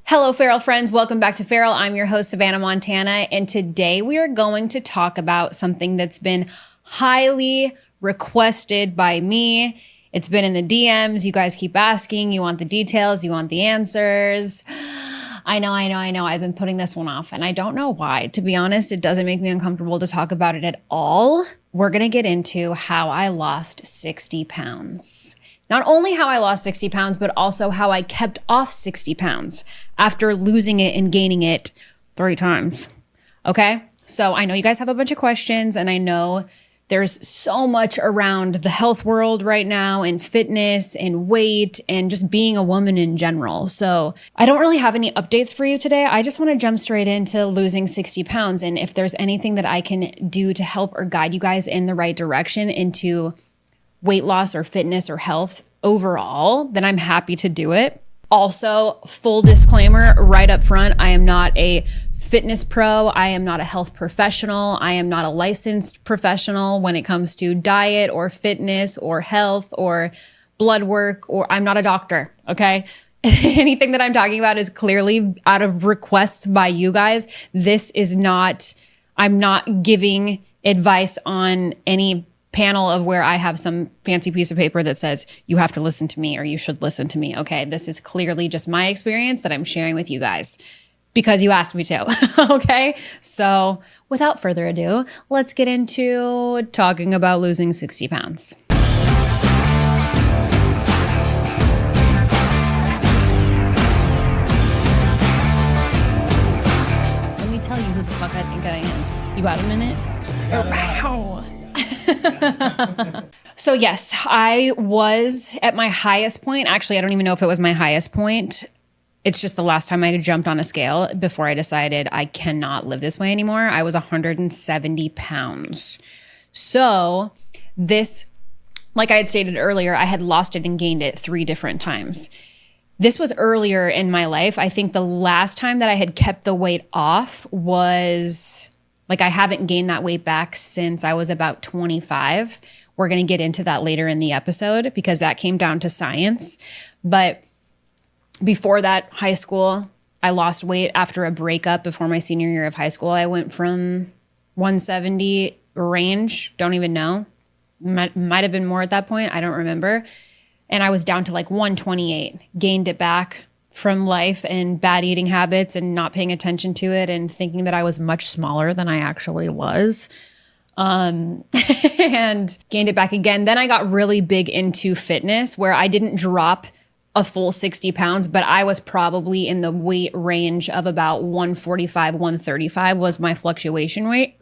Hello, Feral friends. Welcome back to Feral. I'm your host, Savannah Montana, and today we are going to talk about something that's been highly requested by me. It's been in the DMs. You guys keep asking. You want the details. You want the answers. I know. I've been putting this one off, and I don't know why. To be honest, it doesn't make me uncomfortable to talk about it at all. We're going to get into how I lost 60 pounds. Not only how I lost 60 pounds, but also how I kept off 60 pounds after losing it and gaining it 3 times. Okay? So I know you guys have a bunch of questions, and I know there's so much around the health world right now and fitness and weight and just being a woman in general. So I don't really have any updates for you today. I just want to jump straight into losing 60 pounds. And if there's anything that I can do to help or guide you guys in the right direction into weight loss or fitness or health overall, then I'm happy to do it. Also, full disclaimer right up front, I am not a fitness pro. I am not a health professional. I am not a licensed professional when it comes to diet or fitness or health or blood work, or I'm not a doctor, okay? Anything that I'm talking about is clearly out of requests by you guys. I'm not giving advice on any panel of where I have some fancy piece of paper that says you have to listen to me or you should listen to me. Okay, this is clearly just my experience that I'm sharing with you guys because you asked me to. Okay, so without further ado, let's get into talking about losing 60 pounds. Let me tell you who the fuck I think I am. You got a minute? Wow. So yes, I was at my highest point. Actually, I don't even know if it was my highest point. It's just the last time I jumped on a scale before I decided I cannot live this way anymore. I was 170 pounds. So this, like I had stated earlier, I had lost it and gained it 3 different times. This was earlier in my life. I think the last time that I had kept the weight off was... I haven't gained that weight back since I was about 25. We're going to get into that later in the episode because that came down to science. But before that, high school, I lost weight after a breakup before my senior year of high school. I went from 170 range, don't even know. Might have been more at that point. I don't remember. And I was down to 128, gained it back from life and bad eating habits and not paying attention to it and thinking that I was much smaller than I actually was. And gained it back again. Then I got really big into fitness where I didn't drop a full 60 pounds, but I was probably in the weight range of about 145, 135 was my fluctuation weight,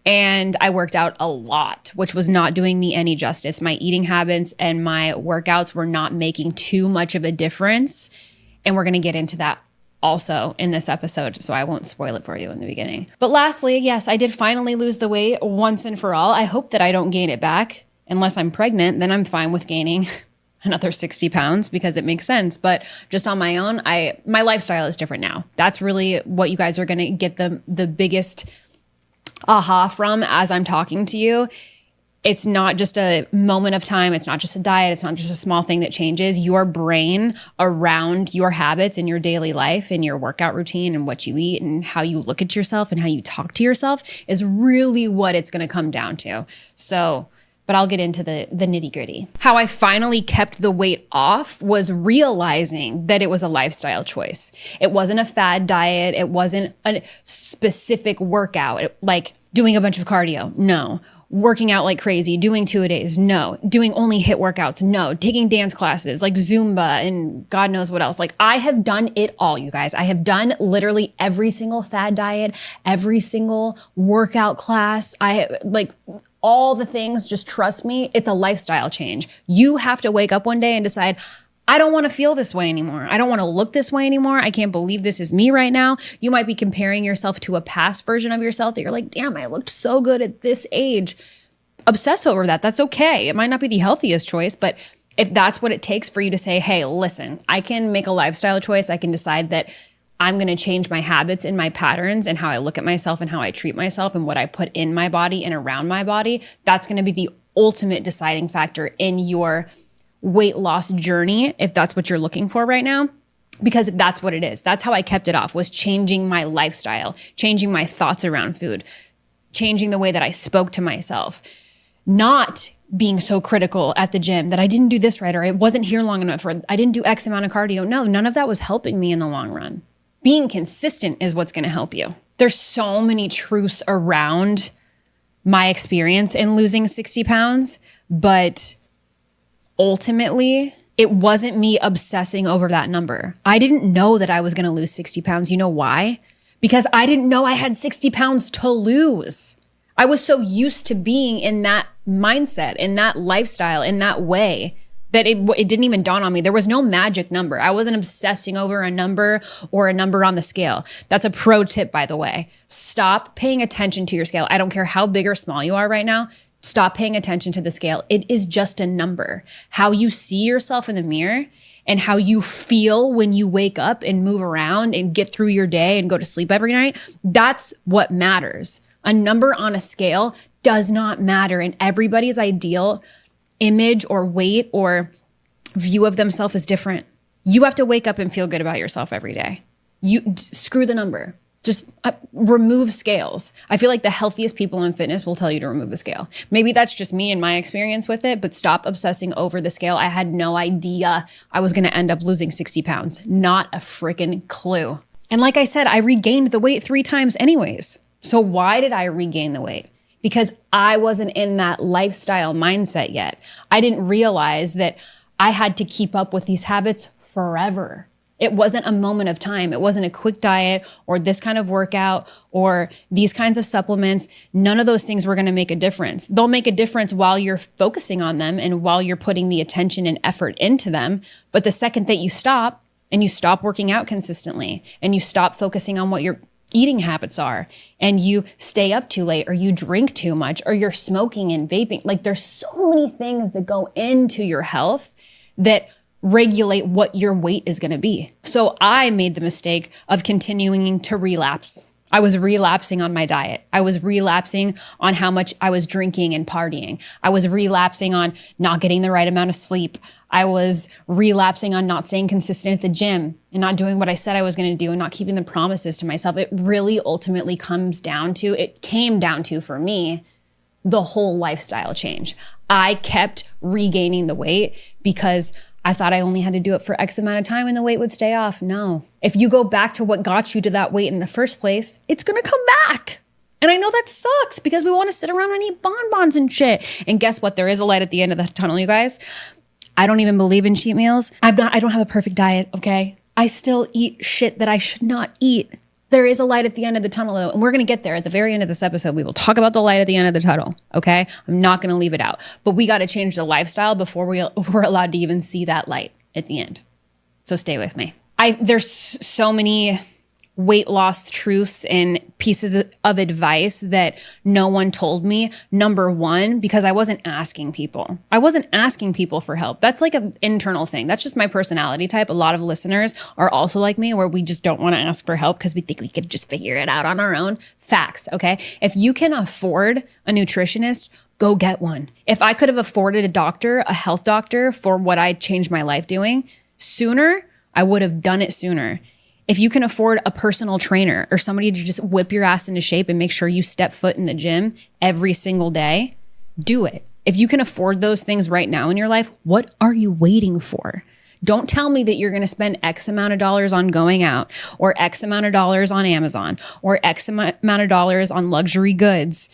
and I worked out a lot, which was not doing me any justice. My eating habits and my workouts were not making too much of a difference, and we're going to get into that also in this episode, so I won't spoil it for you in the beginning. But lastly, yes, I did finally lose the weight once and for all. I hope that I don't gain it back. Unless I'm pregnant, then I'm fine with gaining another 60 pounds because it makes sense. But just on my own, my lifestyle is different now. That's really what you guys are going to get the biggest aha from as I'm talking to you. It's not just a moment of time. It's not just a diet. It's not just a small thing that changes. Your brain around your habits in your daily life and your workout routine and what you eat and how you look at yourself and how you talk to yourself is really what it's going to come down to. But I'll get into the nitty gritty. How I finally kept the weight off was realizing that it was a lifestyle choice. It wasn't a fad diet. It wasn't a specific workout, like doing a bunch of cardio. No. Working out like crazy, doing 2-a-days. No. Doing only HIIT workouts. No. Taking dance classes like Zumba and God knows what else. I have done it all, you guys. I have done literally every single fad diet, every single workout class. All the things, just trust me, it's a lifestyle change. You have to wake up one day and decide, I don't want to feel this way anymore. I don't want to look this way anymore. I can't believe this is me right now. You might be comparing yourself to a past version of yourself that you're like, damn, I looked so good at this age. Obsess over that. That's okay. It might not be the healthiest choice, but if that's what it takes for you to say, hey, listen, I can make a lifestyle choice. I can decide that I'm going to change my habits and my patterns and how I look at myself and how I treat myself and what I put in my body and around my body. That's going to be the ultimate deciding factor in your weight loss journey, if that's what you're looking for right now. because that's what it is. That's how I kept it off, was changing my lifestyle, changing my thoughts around food, changing the way that I spoke to myself, not being so critical at the gym that I didn't do this right, or I wasn't here long enough, or I didn't do X amount of cardio. No, none of that was helping me in the long run. Being consistent is what's going to help you. There's so many truths around my experience in losing 60 pounds, but ultimately, it wasn't me obsessing over that number. I didn't know that I was going to lose 60 pounds. You know why? Because I didn't know I had 60 pounds to lose. I was so used to being in that mindset, in that lifestyle, in that way, that it didn't even dawn on me. There was no magic number. I wasn't obsessing over a number or a number on the scale. That's a pro tip, by the way. Stop paying attention to your scale. I don't care how big or small you are right now. Stop paying attention to the scale. It is just a number. How you see yourself in the mirror and how you feel when you wake up and move around and get through your day and go to sleep every night, that's what matters. A number on a scale does not matter, and everybody's ideal image or weight or view of themselves is different. You have to wake up and feel good about yourself every day. Screw the number. Just remove scales. I feel like the healthiest people in fitness will tell you to remove the scale. Maybe that's just me and my experience with it, but stop obsessing over the scale. I had no idea I was going to end up losing 60 pounds. Not a freaking clue. And like I said, I regained the weight 3 times anyways. So why did I regain the weight? Because I wasn't in that lifestyle mindset yet. I didn't realize that I had to keep up with these habits forever. It wasn't a moment of time. It wasn't a quick diet or this kind of workout or these kinds of supplements. None of those things were going to make a difference. They'll make a difference while you're focusing on them and while you're putting the attention and effort into them. But the second that you stop and you stop working out consistently and you stop focusing on what your eating habits are and you stay up too late or you drink too much or you're smoking and vaping, like there's so many things that go into your health that regulate what your weight is going to be. So I made the mistake of continuing to relapse. I was relapsing on my diet. I was relapsing on how much I was drinking and partying. I was relapsing on not getting the right amount of sleep. I was relapsing on not staying consistent at the gym and not doing what I said I was going to do and not keeping the promises to myself. It really ultimately came down to, for me, the whole lifestyle change. I kept regaining the weight because I thought I only had to do it for X amount of time and the weight would stay off. No. If you go back to what got you to that weight in the first place, it's going to come back. And I know that sucks because we want to sit around and eat bonbons and shit. And guess what? There is a light at the end of the tunnel, you guys. I don't even believe in cheat meals. I don't have a perfect diet, okay? I still eat shit that I should not eat. There is a light at the end of the tunnel, though, and we're going to get there at the very end of this episode. We will talk about the light at the end of the tunnel, okay? I'm not going to leave it out. But we got to change the lifestyle before we're allowed to even see that light at the end. So stay with me. There's so many weight loss truths and pieces of advice that no one told me. Number one, because I wasn't asking people. I wasn't asking people for help. That's like an internal thing. That's just my personality type. A lot of listeners are also like me, where we just don't want to ask for help because we think we could just figure it out on our own. Facts, okay? If you can afford a nutritionist, go get one. If I could have afforded a doctor, a health doctor, for what I changed my life doing sooner, I would have done it sooner. If you can afford a personal trainer or somebody to just whip your ass into shape and make sure you step foot in the gym every single day, do it. If you can afford those things right now in your life, what are you waiting for? Don't tell me that you're going to spend X amount of dollars on going out or X amount of dollars on Amazon or X amount of dollars on luxury goods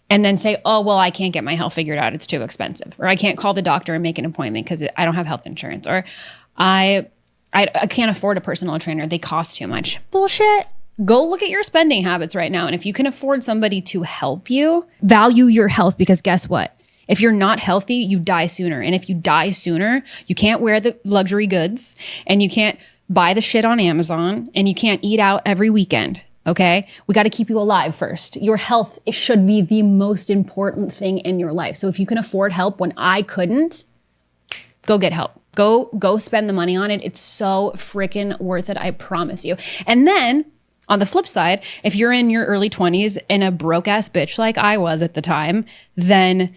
and then say, oh, well, I can't get my health figured out. It's too expensive. Or I can't call the doctor and make an appointment because I don't have health insurance. Or I can't afford a personal trainer. They cost too much. Bullshit. Go look at your spending habits right now. And if you can afford somebody to help you, value your health, because guess what? If you're not healthy, you die sooner. And if you die sooner, you can't wear the luxury goods and you can't buy the shit on Amazon and you can't eat out every weekend. Okay? We got to keep you alive first. Your health should be the most important thing in your life. So if you can afford help when I couldn't, go get help. Go spend the money on it. It's so freaking worth it. I promise you. And then on the flip side, if you're in your early 20s and a broke ass bitch like I was at the time, then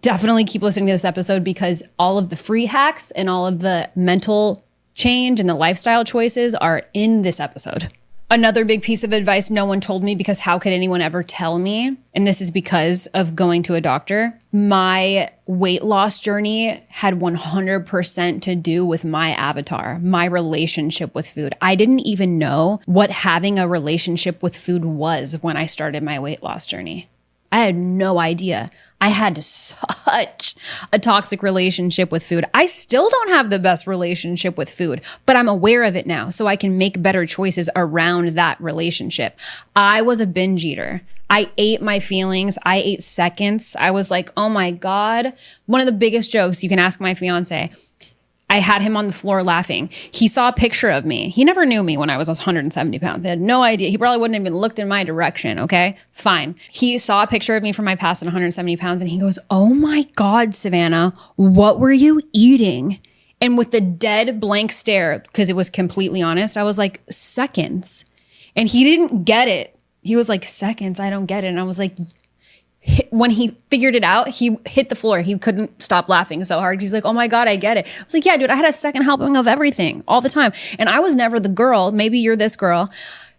definitely keep listening to this episode, because all of the free hacks and all of the mental change and the lifestyle choices are in this episode. Another big piece of advice no one told me, because how could anyone ever tell me? And this is because of going to a doctor. My weight loss journey had 100% to do with my avatar, my relationship with food. I didn't even know what having a relationship with food was when I started my weight loss journey. I had no idea. I had such a toxic relationship with food. I still don't have the best relationship with food, but I'm aware of it now, so I can make better choices around that relationship. I was a binge eater. I ate my feelings. I ate seconds. I was like, oh my God. One of the biggest jokes, you can ask my fiance, I had him on the floor laughing. He saw a picture of me. He never knew me when I was 170 pounds. He had no idea. He probably wouldn't have even looked in my direction, okay? Fine. He saw a picture of me from my past at 170 pounds and he goes, oh my God, Savannah, what were you eating? And with the dead blank stare, because it was completely honest, I was like, seconds. And he didn't get it. He was like, seconds, I don't get it. And I was like, when he figured it out, he hit the floor. He couldn't stop laughing so hard. He's like, oh my God, I get it. I was like, yeah, dude, I had a second helping of everything all the time. And I was never the girl, maybe you're this girl,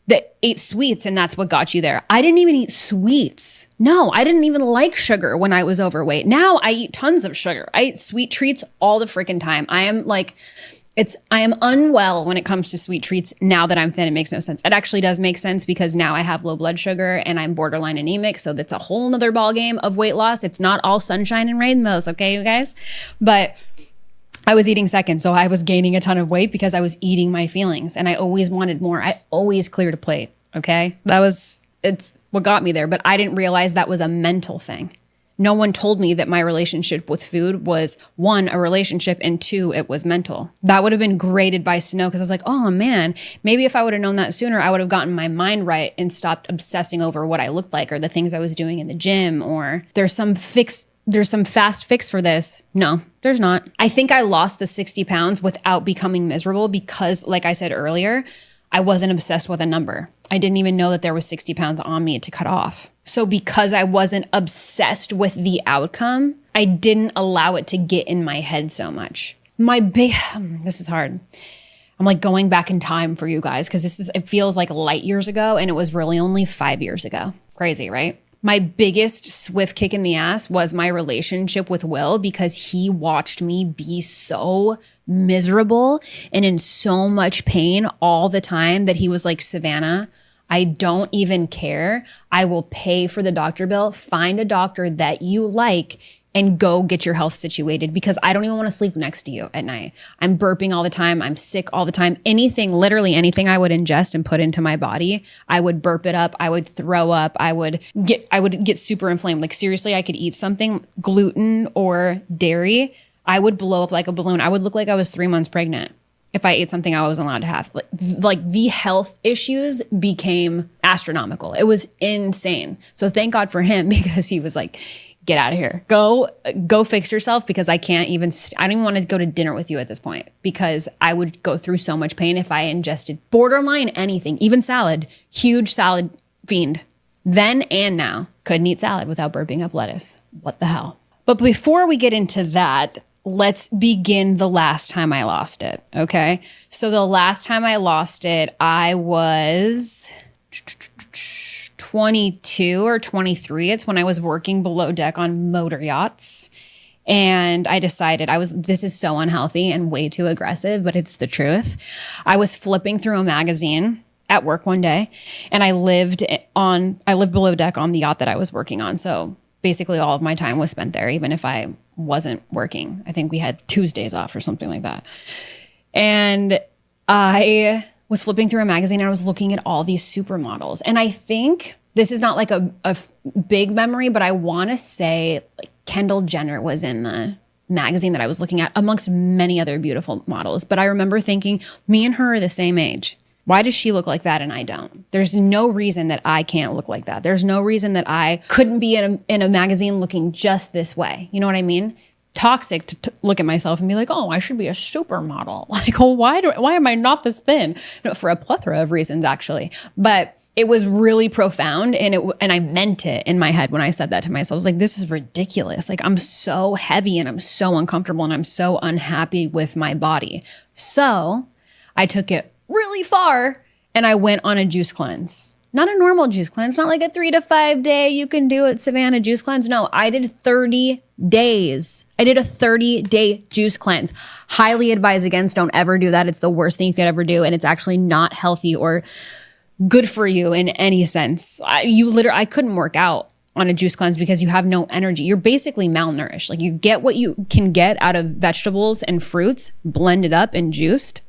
that ate sweets and that's what got you there. I didn't even eat sweets. No, I didn't even like sugar when I was overweight. Now I eat tons of sugar. I eat sweet treats all the freaking time. I am unwell when it comes to sweet treats now that I'm thin. It makes no sense. It actually does make sense because now I have low blood sugar and I'm borderline anemic. So that's a whole nother ballgame of weight loss. It's not all sunshine and rainbows, okay, you guys? But I was eating seconds. So I was gaining a ton of weight because I was eating my feelings and I always wanted more. I always cleared a plate, okay? It's what got me there. But I didn't realize that was a mental thing. No one told me that my relationship with food was, one, a relationship, and two, it was mental. That would have been graded by snow because I was like, oh man, maybe if I would have known that sooner, I would have gotten my mind right and stopped obsessing over what I looked like or the things I was doing in the gym, or there's some fast fix for this. No, there's not. I think I lost the 60 pounds without becoming miserable because, like I said earlier, I wasn't obsessed with a number. I didn't even know that there was 60 pounds on me to cut off. So because I wasn't obsessed with the outcome, I didn't allow it to get in my head so much. This is hard. I'm like going back in time for you guys because it feels like light years ago and it was really only 5 years ago. Crazy, right? My biggest swift kick in the ass was my relationship with Will because he watched me be so miserable and in so much pain all the time that he was like, Savannah, I don't even care. I will pay for the doctor bill. Find a doctor that you like and go get your health situated because I don't even want to sleep next to you at night. I'm burping all the time. I'm sick all the time. Literally anything I would ingest and put into my body, I would burp it up. I would throw up. I would get super inflamed. Like seriously, I could eat something, gluten or dairy. I would blow up like a balloon. I would look like I was 3 months pregnant if I ate something I wasn't allowed to have. Like the health issues became astronomical. It was insane. So thank God for him because he was like, get out of here. Go fix yourself because I can't even, I don't even want to go to dinner with you at this point because I would go through so much pain if I ingested borderline anything, even salad, huge salad fiend. Then and now, couldn't eat salad without burping up lettuce. What the hell? But before we get into that, let's begin the last time I lost it, okay? So the last time I lost it, I was 22 or 23. It's when I was working below deck on motor yachts. And I decided this is so unhealthy and way too aggressive, but it's the truth. I was flipping through a magazine at work one day and I lived below deck on the yacht that I was working on. So basically all of my time was spent there, even if I wasn't working. I think we had Tuesdays off or something like that. And I was flipping through a magazine and I was looking at all these supermodels. And I think this is not like a big memory, but I want to say like Kendall Jenner was in the magazine that I was looking at amongst many other beautiful models. But I remember thinking, me and her are the same age. Why does she look like that and I don't? There's no reason that I can't look like that. There's no reason that I couldn't be in a magazine looking just this way. You know what I mean? Toxic to look at myself and be like, oh, I should be a supermodel. Like, oh, why am I not this thin? No, for a plethora of reasons, actually. But it was really profound, and I meant it in my head when I said that to myself. I was like, this is ridiculous. Like, I'm so heavy and I'm so uncomfortable and I'm so unhappy with my body. So I took it really far and I went on a juice cleanse. Not a normal juice cleanse, not like a 3 to 5 day you can do at Savannah juice cleanse. No, I did 30 days. I did a 30-day juice cleanse. Highly advise against, don't ever do that. It's the worst thing you could ever do. And it's actually not healthy or good for you in any sense. I couldn't work out on a juice cleanse because you have no energy. You're basically malnourished. Like, you get what you can get out of vegetables and fruits, blended up and juiced,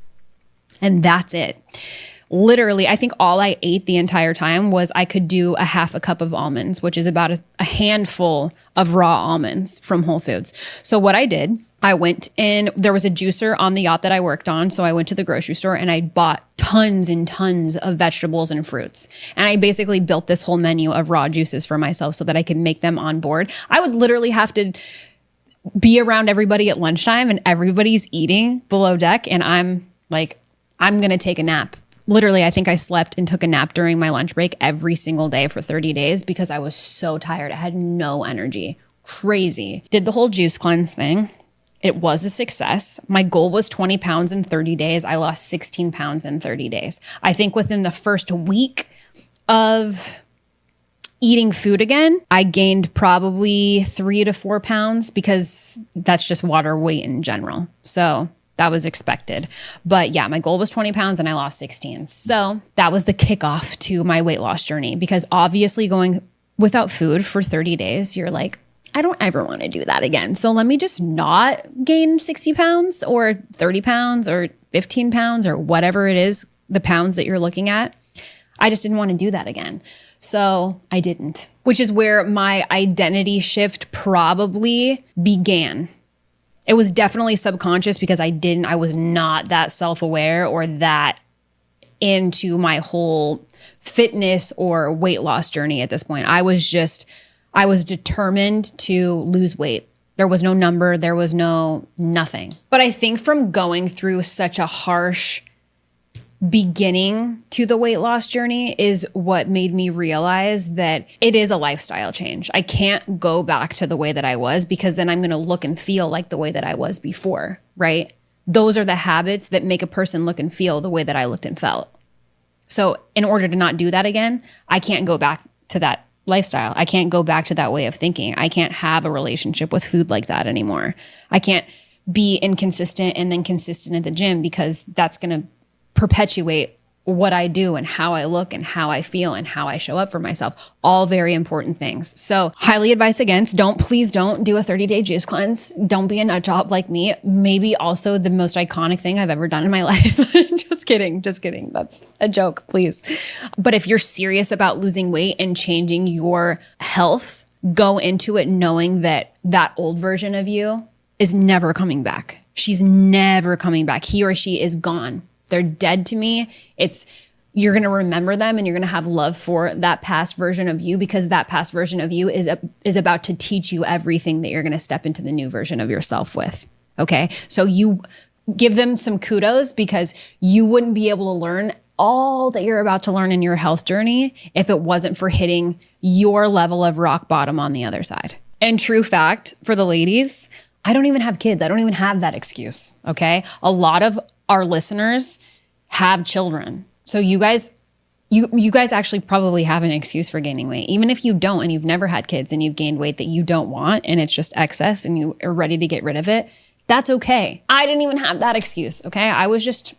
and that's it. Literally, I think all I ate the entire time was I could do a half a cup of almonds, which is about a handful of raw almonds from Whole Foods. So what I did, I went in, there was a juicer on the yacht that I worked on. So I went to the grocery store and I bought tons and tons of vegetables and fruits. And I basically built this whole menu of raw juices for myself so that I could make them on board. I would literally have to be around everybody at lunchtime and everybody's eating below deck. And I'm like, I'm going to take a nap. Literally, I think I slept and took a nap during my lunch break every single day for 30 days because I was so tired. I had no energy. Crazy. Did the whole juice cleanse thing. It was a success. My goal was 20 pounds in 30 days. I lost 16 pounds in 30 days. I think within the first week of eating food again, I gained probably 3 to 4 pounds because that's just water weight in general. So that was expected. But yeah, my goal was 20 pounds and I lost 16. So that was the kickoff to my weight loss journey, because obviously going without food for 30 days, you're like, I don't ever want to do that again. So let me just not gain 60 pounds or 30 pounds or 15 pounds or whatever it is, the pounds that you're looking at. I just didn't want to do that again. So I didn't, which is where my identity shift probably began. It was definitely subconscious because I was not that self-aware or that into my whole fitness or weight loss journey at this point. I was determined to lose weight. There was no number, there was no nothing. But I think from going through such a harsh beginning to the weight loss journey is what made me realize that it is a lifestyle change. I can't go back to the way that I was, because then I'm going to look and feel like the way that I was before, right? Those are the habits that make a person look and feel the way that I looked and felt. So in order to not do that again, I can't go back to that lifestyle. I can't go back to that way of thinking. I can't have a relationship with food like that anymore. I can't be inconsistent and then consistent at the gym, because that's going to perpetuate what I do and how I look and how I feel and how I show up for myself. All very important things. So highly advise against, please don't do a 30-day juice cleanse. Don't be a nut job like me. Maybe also the most iconic thing I've ever done in my life. Just kidding. That's a joke, please. But if you're serious about losing weight and changing your health, go into it knowing that that old version of you is never coming back. She's never coming back. He or she is gone. They're dead to me. You're going to remember them and you're going to have love for that past version of you, because that past version of you is about to teach you everything that you're going to step into the new version of yourself with. Okay. So you give them some kudos, because you wouldn't be able to learn all that you're about to learn in your health journey if it wasn't for hitting your level of rock bottom on the other side. And true fact for the ladies, I don't even have kids. I don't even have that excuse. Okay. A lot of our listeners have children. So you guys actually probably have an excuse for gaining weight. Even if you don't, and you've never had kids and you've gained weight that you don't want and it's just excess and you are ready to get rid of it, that's okay. I didn't even have that excuse, okay? I was just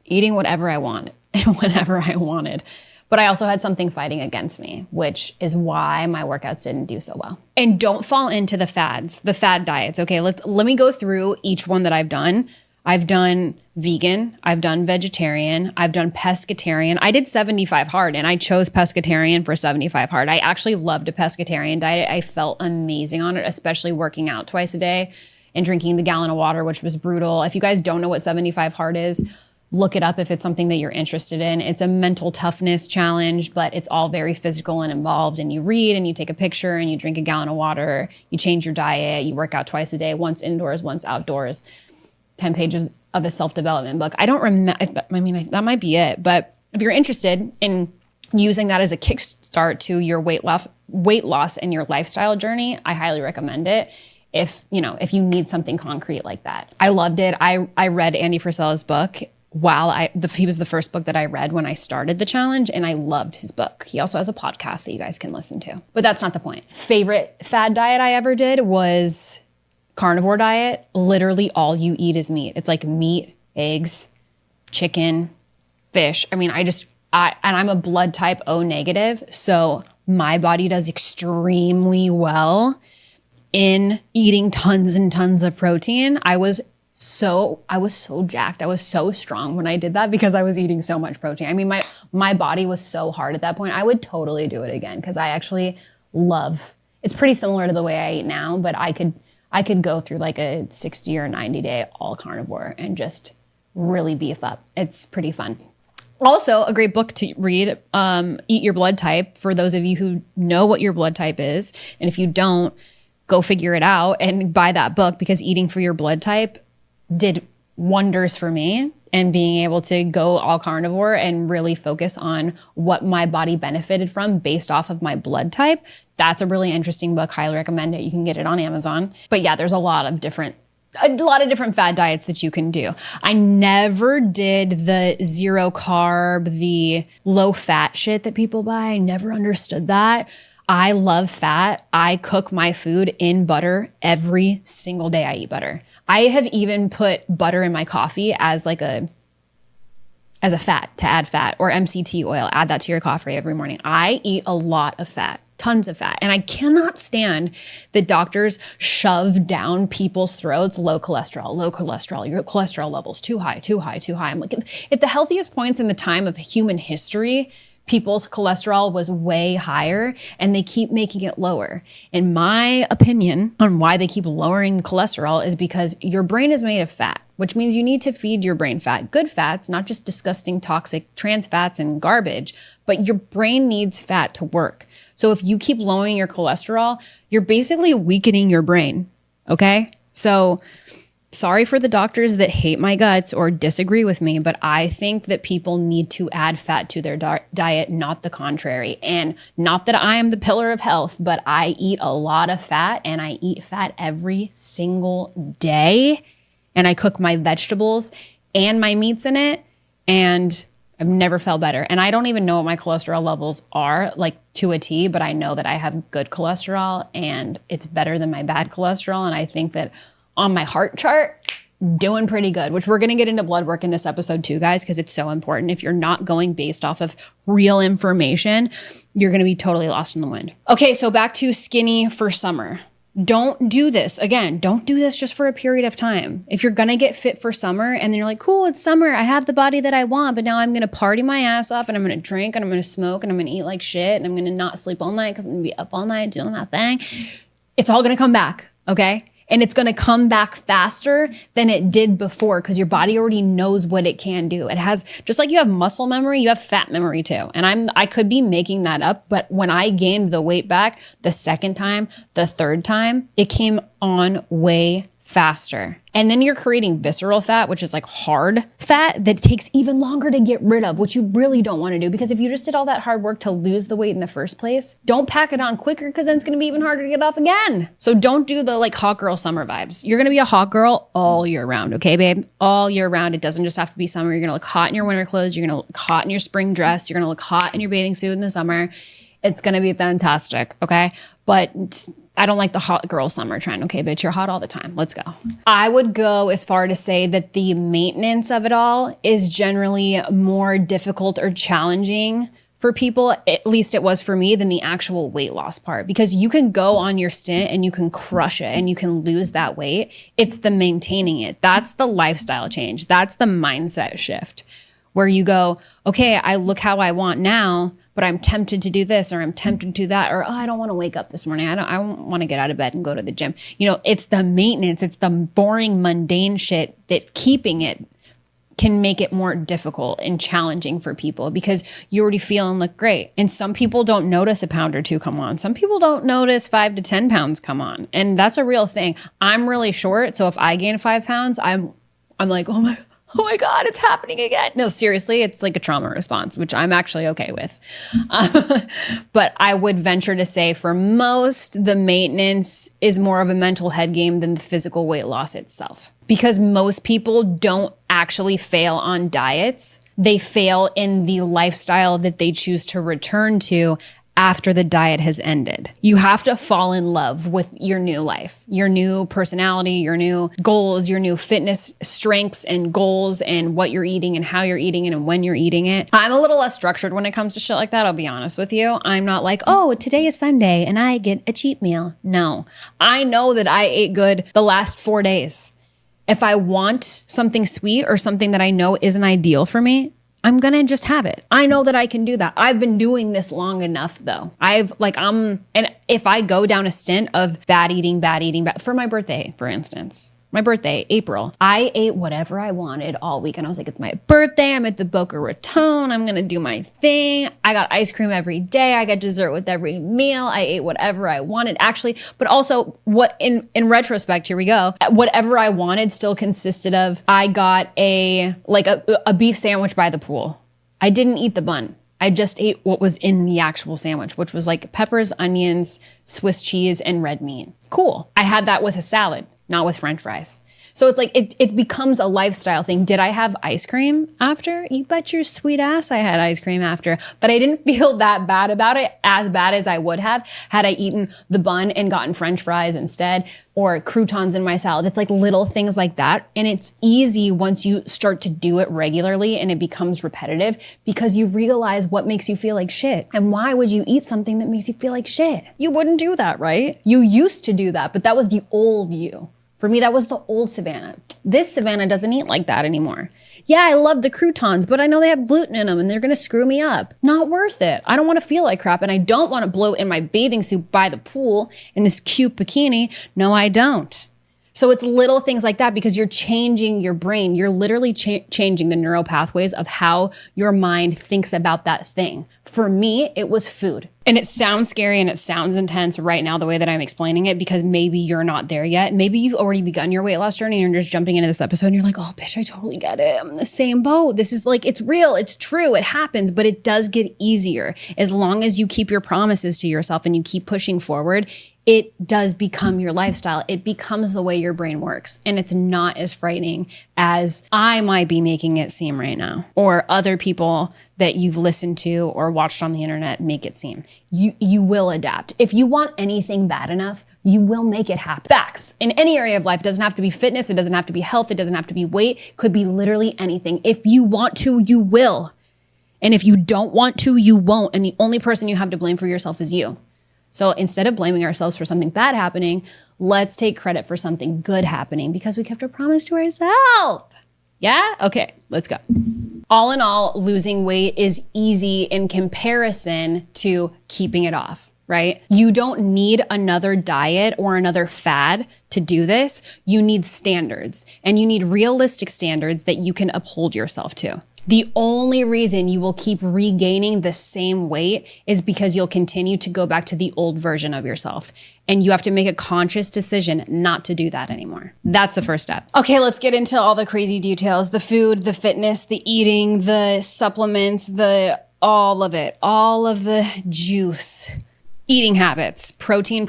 eating whatever I wanted and whenever I wanted. But I also had something fighting against me, which is why my workouts didn't do so well. And don't fall into the fads, the fad diets, okay? Let me go through each one that I've done. I've done vegan, I've done vegetarian, I've done pescatarian. I did 75 hard and I chose pescatarian for 75 hard. I actually loved a pescatarian diet. I felt amazing on it, especially working out twice a day and drinking the gallon of water, which was brutal. If you guys don't know what 75 hard is, look it up if it's something that you're interested in. It's a mental toughness challenge, but it's all very physical and involved. And you read and you take a picture and you drink a gallon of water, you change your diet, you work out twice a day, once indoors, once outdoors. 10 pages of a self-development book. I don't remember, that might be it. But if you're interested in using that as a kickstart to your weight loss and your lifestyle journey, I highly recommend it. If you need something concrete like that. I loved it. I read Andy Frisella's book he was the first book that I read when I started the challenge, and I loved his book. He also has a podcast that you guys can listen to, but that's not the point. Favorite fad diet I ever did was carnivore diet. Literally all you eat is meat. It's like meat, eggs, chicken, fish. I mean, and I'm a blood type O negative, so my body does extremely well in eating tons and tons of protein. I was so jacked. I was so strong when I did that because I was eating so much protein. I mean, my body was so hard at that point. I would totally do it again because I actually it's pretty similar to the way I eat now, but I could go through like a 60 or 90 day all carnivore and just really beef up. It's pretty fun. Also, a great book to read, Eat Your Blood Type, for those of you who know what your blood type is. And if you don't, go figure it out and buy that book, because eating for your blood type did wonders for me, and being able to go all carnivore and really focus on what my body benefited from based off of my blood type. That's a really interesting book. Highly recommend it. You can get it on Amazon. But yeah, there's a lot of different fad diets that you can do. I never did the zero carb, the low fat shit that people buy. I never understood that. I love fat. I cook my food in butter every single day I eat butter. I have even put butter in my coffee as a fat, to add fat, or MCT oil. Add that to your coffee every morning. I eat a lot of fat, tons of fat. And I cannot stand that doctors shove down people's throats, low cholesterol, your cholesterol level's too high. I'm like, at the healthiest points in the time of human history, people's cholesterol was way higher, and they keep making it lower. In my opinion on why they keep lowering cholesterol is because your brain is made of fat, which means you need to feed your brain fat, good fats, not just disgusting toxic trans fats and garbage, but your brain needs fat to work. So if you keep lowering your cholesterol, you're basically weakening your brain, okay? So sorry for the doctors that hate my guts or disagree with me, but I think that people need to add fat to their diet, not the contrary. And not that I am the pillar of health, but I eat a lot of fat, and I eat fat every single day. And I cook my vegetables and my meats in it, and I've never felt better. And I don't even know what my cholesterol levels are, like to a T, but I know that I have good cholesterol and it's better than my bad cholesterol. And I think that on my heart chart, doing pretty good, which we're going to get into blood work in this episode too, guys, because it's so important. If you're not going based off of real information, you're going to be totally lost in the wind. Okay, so back to skinny for summer. Don't do this. Again, don't do this just for a period of time. If you're going to get fit for summer and then you're like, cool, it's summer, I have the body that I want, but now I'm going to party my ass off, and I'm going to drink, and I'm going to smoke, and I'm going to eat like shit, and I'm going to not sleep all night because I'm going to be up all night doing that thing. It's all going to come back, okay? And it's going to come back faster than it did before, because your body already knows what it can do. It has, just like you have muscle memory, you have fat memory too. And I could be making that up, but when I gained the weight back the second time, the third time, it came on way faster. And then you're creating visceral fat, which is like hard fat that takes even longer to get rid of, which you really don't want to do, because if you just did all that hard work to lose the weight in the first place, don't pack it on quicker, because then it's going to be even harder to get off again. So don't do the like hot girl summer vibes. You're going to be a hot girl all year round, okay, babe? All year round. It doesn't just have to be summer. You're going to look hot in your winter clothes. You're going to look hot in your spring dress. You're going to look hot in your bathing suit in the summer. It's going to be fantastic, okay? But I don't like the hot girl summer trend. Okay, bitch, you're hot all the time. Let's go. I would go as far to say that the maintenance of it all is generally more difficult or challenging for people, at least it was for me, than the actual weight loss part. Because you can go on your stint and you can crush it and you can lose that weight. It's the maintaining it. That's the lifestyle change. That's the mindset shift, where you go, okay, I look how I want now, but I'm tempted to do this, or I'm tempted to do that, or I don't want to wake up this morning. I don't want to get out of bed and go to the gym. You know, it's the maintenance, it's the boring, mundane shit that keeping it can make it more difficult and challenging for people, because you already feel and look great. And some people don't notice a pound or two come on. Some people don't notice 5 to 10 pounds come on. And that's a real thing. I'm really short. So if I gain 5 pounds, I'm like, oh oh my God, it's happening again. No, seriously, it's like a trauma response, which I'm actually okay with. But I would venture to say for most, the maintenance is more of a mental head game than the physical weight loss itself. Because most people don't actually fail on diets. They fail in the lifestyle that they choose to return to after the diet has ended. You have to fall in love with your new life, your new personality, your new goals, your new fitness strengths and goals, and what you're eating and how you're eating it and when you're eating it. I'm a little less structured when it comes to shit like that, I'll be honest with you. I'm not like, oh, today is Sunday and I get a cheat meal. No, I know that I ate good the last 4 days. If I want something sweet or something that I know isn't ideal for me, I'm going to just have it. I know that I can do that. I've been doing this long enough though. And if I go down a stint of bad eating, for my birthday, for instance, my birthday, April, I ate whatever I wanted all week. And I was like, it's my birthday. I'm at the Boca Raton. I'm going to do my thing. I got ice cream every day. I got dessert with every meal. I ate whatever I wanted actually, but also what in retrospect, here we go. Whatever I wanted still consisted of, I got a beef sandwich by the pool. I didn't eat the bun. I just ate what was in the actual sandwich, which was like peppers, onions, Swiss cheese, and red meat. Cool. I had that with a salad, not with French fries. So it's like, it becomes a lifestyle thing. Did I have ice cream after? You bet your sweet ass I had ice cream after, but I didn't feel that bad about it, as bad as I would have had I eaten the bun and gotten French fries instead, or croutons in my salad. It's like little things like that. And it's easy once you start to do it regularly and it becomes repetitive, because you realize what makes you feel like shit. And why would you eat something that makes you feel like shit? You wouldn't do that, right? You used to do that, but that was the old you. For me, that was the old Savannah. This Savannah doesn't eat like that anymore. Yeah, I love the croutons, but I know they have gluten in them and they're gonna screw me up. Not worth it. I don't wanna feel like crap, and I don't wanna bloat in my bathing suit by the pool in this cute bikini. No, I don't. So it's little things like that, because you're changing your brain. You're literally changing the neural pathways of how your mind thinks about that thing. For me, it was food. And it sounds scary and it sounds intense right now, the way that I'm explaining it, because maybe you're not there yet. Maybe you've already begun your weight loss journey and you're just jumping into this episode and you're like, oh, bitch, I totally get it. I'm in the same boat. This is like, it's real, it's true, it happens, but it does get easier. As long as you keep your promises to yourself and you keep pushing forward, it does become your lifestyle. It becomes the way your brain works. And it's not as frightening as I might be making it seem right now, or other people that you've listened to or watched on the internet make it seem. You will adapt. If you want anything bad enough, you will make it happen. Facts. In any area of life, it doesn't have to be fitness, it doesn't have to be health, it doesn't have to be weight, it could be literally anything. If you want to, you will. And if you don't want to, you won't. And the only person you have to blame for yourself is you. So instead of blaming ourselves for something bad happening, let's take credit for something good happening, because we kept our promise to ourselves. Yeah? Okay, let's go. All in all, losing weight is easy in comparison to keeping it off, right? You don't need another diet or another fad to do this. You need standards, and you need realistic standards that you can uphold yourself to. The only reason you will keep regaining the same weight is because you'll continue to go back to the old version of yourself. And you have to make a conscious decision not to do that anymore. That's the first step. Okay, let's get into all the crazy details. The food, the fitness, the eating, the supplements, all of it, all of the juice. Eating habits, protein.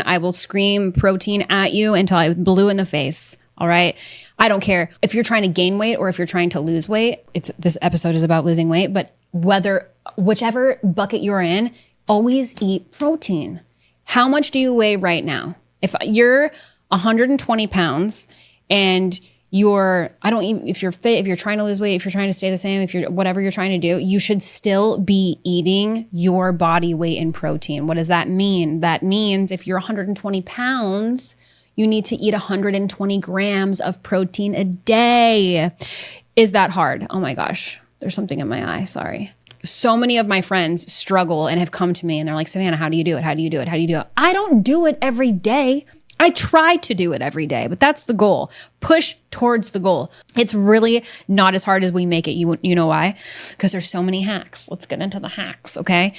I will scream protein at you until I'm blue in the face. All right. I don't care if you're trying to gain weight or if you're trying to lose weight. This episode is about losing weight, but whichever bucket you're in, always eat protein. How much do you weigh right now? If you're 120 pounds and if you're fit, if you're trying to lose weight, if you're trying to stay the same, if you're whatever you're trying to do, you should still be eating your body weight in protein. What does that mean? That means if you're 120 pounds, you need to eat 120 grams of protein a day. Is that hard? Oh my gosh, there's something in my eye, sorry. So many of my friends struggle and have come to me and they're like, Savannah, how do you do it? How do you do it? How do you do it? I don't do it every day. I try to do it every day, but that's the goal. Push towards the goal. It's really not as hard as we make it. You know why? Because there's so many hacks. Let's get into the hacks, okay?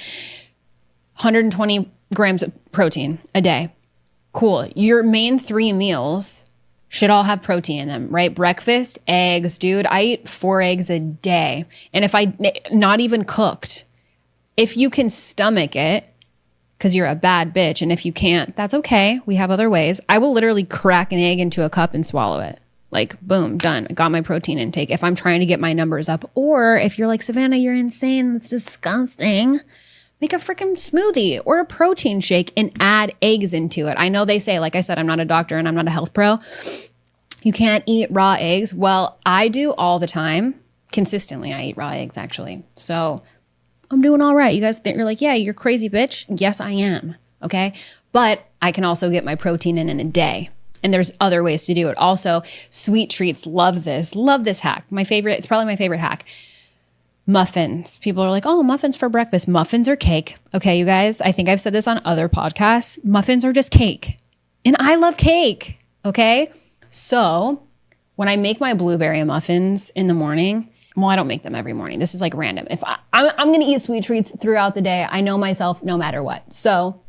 120 grams of protein a day. Cool. Your main 3 meals should all have protein in them, right? Breakfast, eggs, dude. I eat 4 eggs a day. And if not even cooked, if you can stomach it, because you're a bad bitch, and if you can't, that's okay. We have other ways. I will literally crack an egg into a cup and swallow it. Like, boom, done. Got my protein intake if I'm trying to get my numbers up. Or if you're like, Savannah, you're insane. That's disgusting. Make a freaking smoothie or a protein shake and add eggs into it. I know they say, like I said, I'm not a doctor and I'm not a health pro. You can't eat raw eggs. Well, I do all the time. Consistently, I eat raw eggs, actually. So I'm doing all right. You guys think you're like, yeah, you're crazy, bitch. Yes, I am. Okay. But I can also get my protein in a day. And there's other ways to do it. Also, sweet treats. Love this. Love this hack. My favorite. It's probably my favorite hack. Muffins. People are like, oh, muffins for breakfast. Muffins are cake. Okay, you guys, I think I've said this on other podcasts. Muffins are just cake. And I love cake. Okay. So when I make my blueberry muffins in the morning, well, I don't make them every morning. This is like random. If I'm going to eat sweet treats throughout the day, I know myself no matter what. So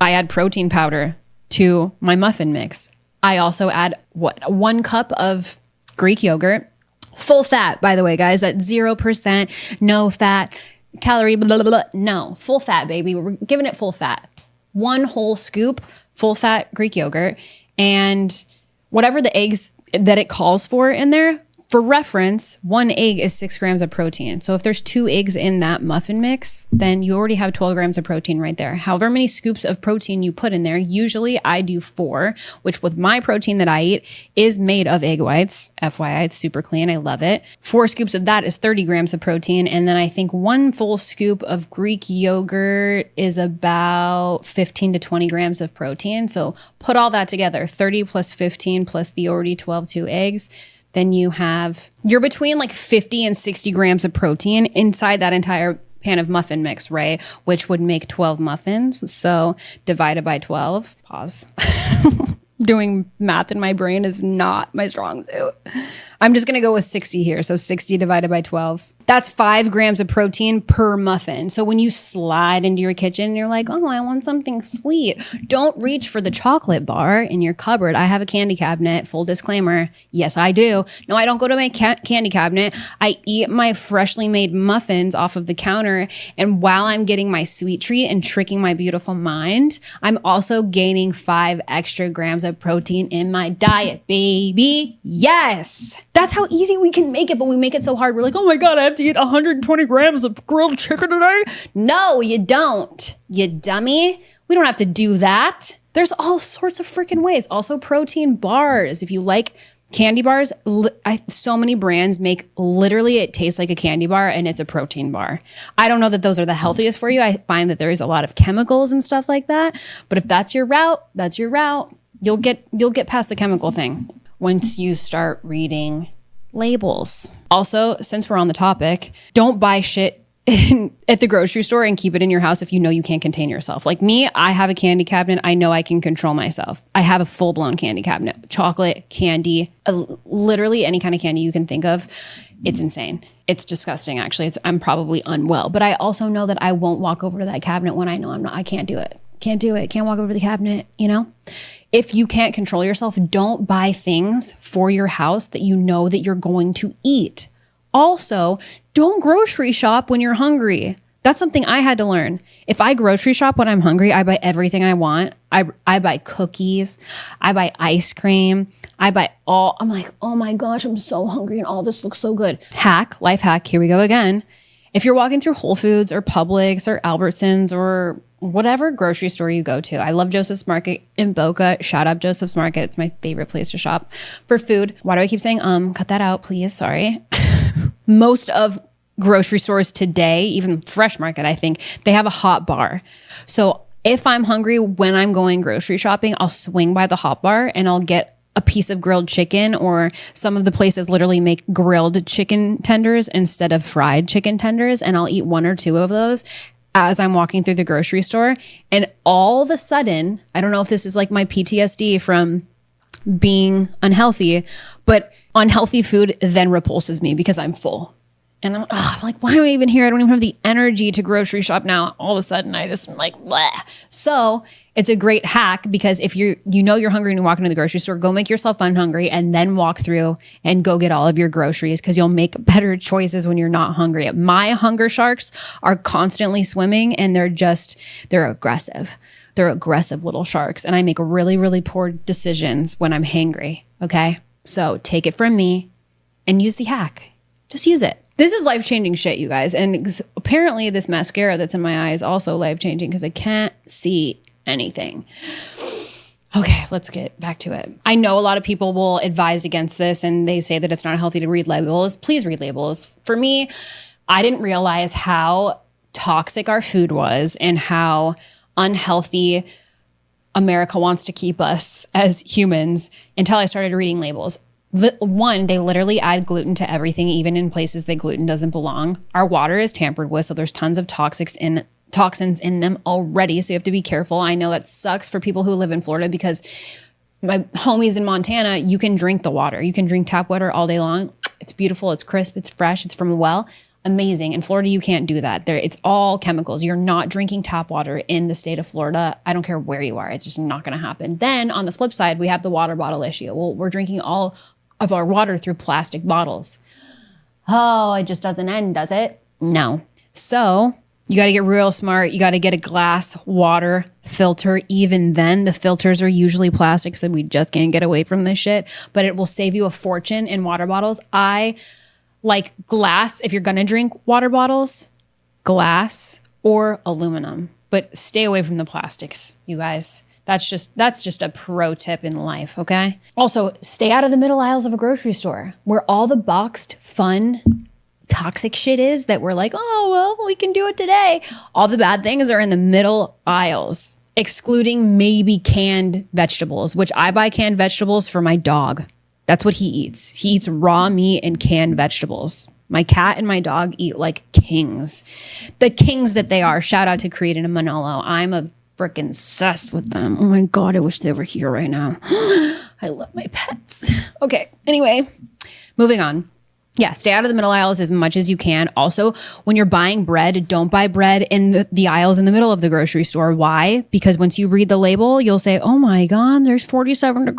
I add protein powder to my muffin mix. I also add 1 cup of Greek yogurt. Full fat, by the way, guys. That's 0%, no fat, calorie, blah, blah, blah. No, full fat, baby. We're giving it full fat. 1 whole scoop, full fat Greek yogurt, and whatever the eggs that it calls for in there. For reference, 1 egg is 6 grams of protein. So if there's 2 eggs in that muffin mix, then you already have 12 grams of protein right there. However many scoops of protein you put in there, usually I do 4, which with my protein that I eat is made of egg whites. FYI, it's super clean. I love it. 4 scoops of that is 30 grams of protein. And then I think 1 full scoop of Greek yogurt is about 15 to 20 grams of protein. So put all that together, 30 plus 15 plus the already 2 eggs. Then you're between like 50 and 60 grams of protein inside that entire pan of muffin mix, right? Which would make 12 muffins. So divided by 12, pause. Doing math in my brain is not my strong suit. I'm just going to go with 60 here. So 60 divided by 12. That's 5 grams of protein per muffin. So when you slide into your kitchen and you're like, oh, I want something sweet, don't reach for the chocolate bar in your cupboard. I have a candy cabinet. Full disclaimer. Yes, I do. No, I don't go to my candy cabinet. I eat my freshly made muffins off of the counter. And while I'm getting my sweet treat and tricking my beautiful mind, I'm also gaining 5 extra grams of protein in my diet, baby. Yes. That's how easy we can make it, but we make it so hard. We're like, oh my God, I have to eat 120 grams of grilled chicken today. No, you don't, you dummy. We don't have to do that. There's all sorts of freaking ways. Also protein bars. If you like candy bars, so many brands make literally it tastes like a candy bar and it's a protein bar. I don't know that those are the healthiest for you. I find that there is a lot of chemicals and stuff like that. But if that's your route, that's your route. You'll get past the chemical thing once you start reading labels. Also, since we're on the topic, don't buy shit at the grocery store and keep it in your house if you know you can't contain yourself. Like me, I have a candy cabinet. I know I can control myself. I have a full-blown candy cabinet. Chocolate, candy, literally any kind of candy you can think of. It's insane. It's disgusting, actually. I'm probably unwell. But I also know that I won't walk over to that cabinet when I know I can't do it. Can't do it. Can't walk over to the cabinet, you know? If you can't control yourself, don't buy things for your house that you know that you're going to eat. Also, don't grocery shop when you're hungry. That's something I had to learn. If I grocery shop when I'm hungry, I buy everything I want. I buy cookies. I buy ice cream. I'm like, oh my gosh, I'm so hungry and all this looks so good. Life hack, here we go again. If you're walking through Whole Foods or Publix or Albertsons or whatever grocery store you go to. I love Joseph's Market in Boca. Shout out Joseph's Market. It's my favorite place to shop for food. Why do I keep saying cut that out, please? Sorry. Most of grocery stores today, even Fresh Market, I think, they have a hot bar. So if I'm hungry when I'm going grocery shopping, I'll swing by the hot bar and I'll get a piece of grilled chicken, or some of the places literally make grilled chicken tenders instead of fried chicken tenders. And I'll eat 1 or 2 of those as I'm walking through the grocery store. And all of a sudden, I don't know if this is like my PTSD from being unhealthy, but unhealthy food then repulses me because I'm full. And I'm like, why am I even here? I don't even have the energy to grocery shop now. All of a sudden, I just am like, bleh. So it's a great hack because if you know you're hungry and you walk into the grocery store, go make yourself unhungry and then walk through and go get all of your groceries because you'll make better choices when you're not hungry. My hunger sharks are constantly swimming and they're aggressive. They're aggressive little sharks. And I make really, really poor decisions when I'm hangry. Okay. So take it from me and use the hack. Just use it. This is life-changing shit, you guys. And apparently this mascara that's in my eye is also life-changing because I can't see anything. Okay, let's get back to it. I know a lot of people will advise against this and they say that it's not healthy to read labels. Please read labels. For me, I didn't realize how toxic our food was and how unhealthy America wants to keep us as humans until I started reading labels. One, they literally add gluten to everything, even in places that gluten doesn't belong. Our water is tampered with, so there's tons of toxins in them already, so you have to be careful. I know that sucks for people who live in Florida because my homies in Montana, you can drink the water. You can drink tap water all day long. It's beautiful, it's crisp, it's fresh, it's from a well. Amazing. In Florida, you can't do that. It's all chemicals. You're not drinking tap water in the state of Florida. I don't care where you are. It's just not going to happen. Then on the flip side, we have the water bottle issue. Well, we're drinking all of our water through plastic bottles. Oh, it just doesn't end, does it? No. So you got to get real smart. You got to get a glass water filter. Even then, the filters are usually plastic, so we just can't get away from this shit. But it will save you a fortune in water bottles. I like glass if you're going to drink water bottles, glass or aluminum. But stay away from the plastics, you guys. That's just a pro tip in life, okay? Also, stay out of the middle aisles of a grocery store where all the boxed, fun, toxic shit is that we're like, oh, well, we can do it today. All the bad things are in the middle aisles, excluding maybe canned vegetables, which I buy canned vegetables for my dog. That's what he eats. He eats raw meat and canned vegetables. My cat and my dog eat like kings. The kings that they are. Shout out to Creed and Manolo. I'm a freaking obsessed with them. Oh my God, I wish they were here right now. I love my pets. Okay, anyway, moving on. Yeah, stay out of the middle aisles as much as you can. Also, when you're buying bread, don't buy bread in the aisles in the middle of the grocery store. Why? Because once you read the label, you'll say, oh my God, there's 47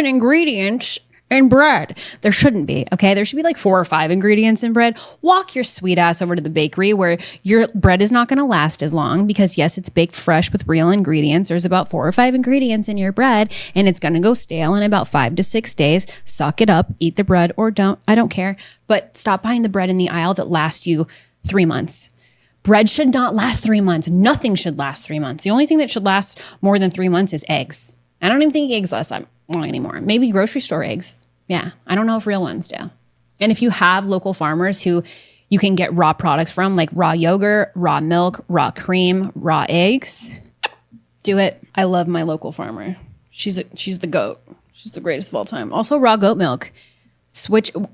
ingredients in bread. There shouldn't be, okay? There should be like 4 or 5 ingredients in bread. Walk your sweet ass over to the bakery where your bread is not going to last as long because yes, it's baked fresh with real ingredients. There's about 4 or 5 ingredients in your bread and it's going to go stale in about 5 to 6 days. Suck it up, eat the bread or don't. I don't care. But stop buying the bread in the aisle that lasts you 3 months. Bread should not last 3 months. Nothing should last 3 months. The only thing that should last more than 3 months is eggs. I don't even think eggs last that long anymore. Maybe grocery store eggs. Yeah, I don't know if real ones do. And if you have local farmers who you can get raw products from, like raw yogurt, raw milk, raw cream, raw eggs, do it. I love my local farmer. She's the goat. She's the greatest of all time. Also, raw goat milk.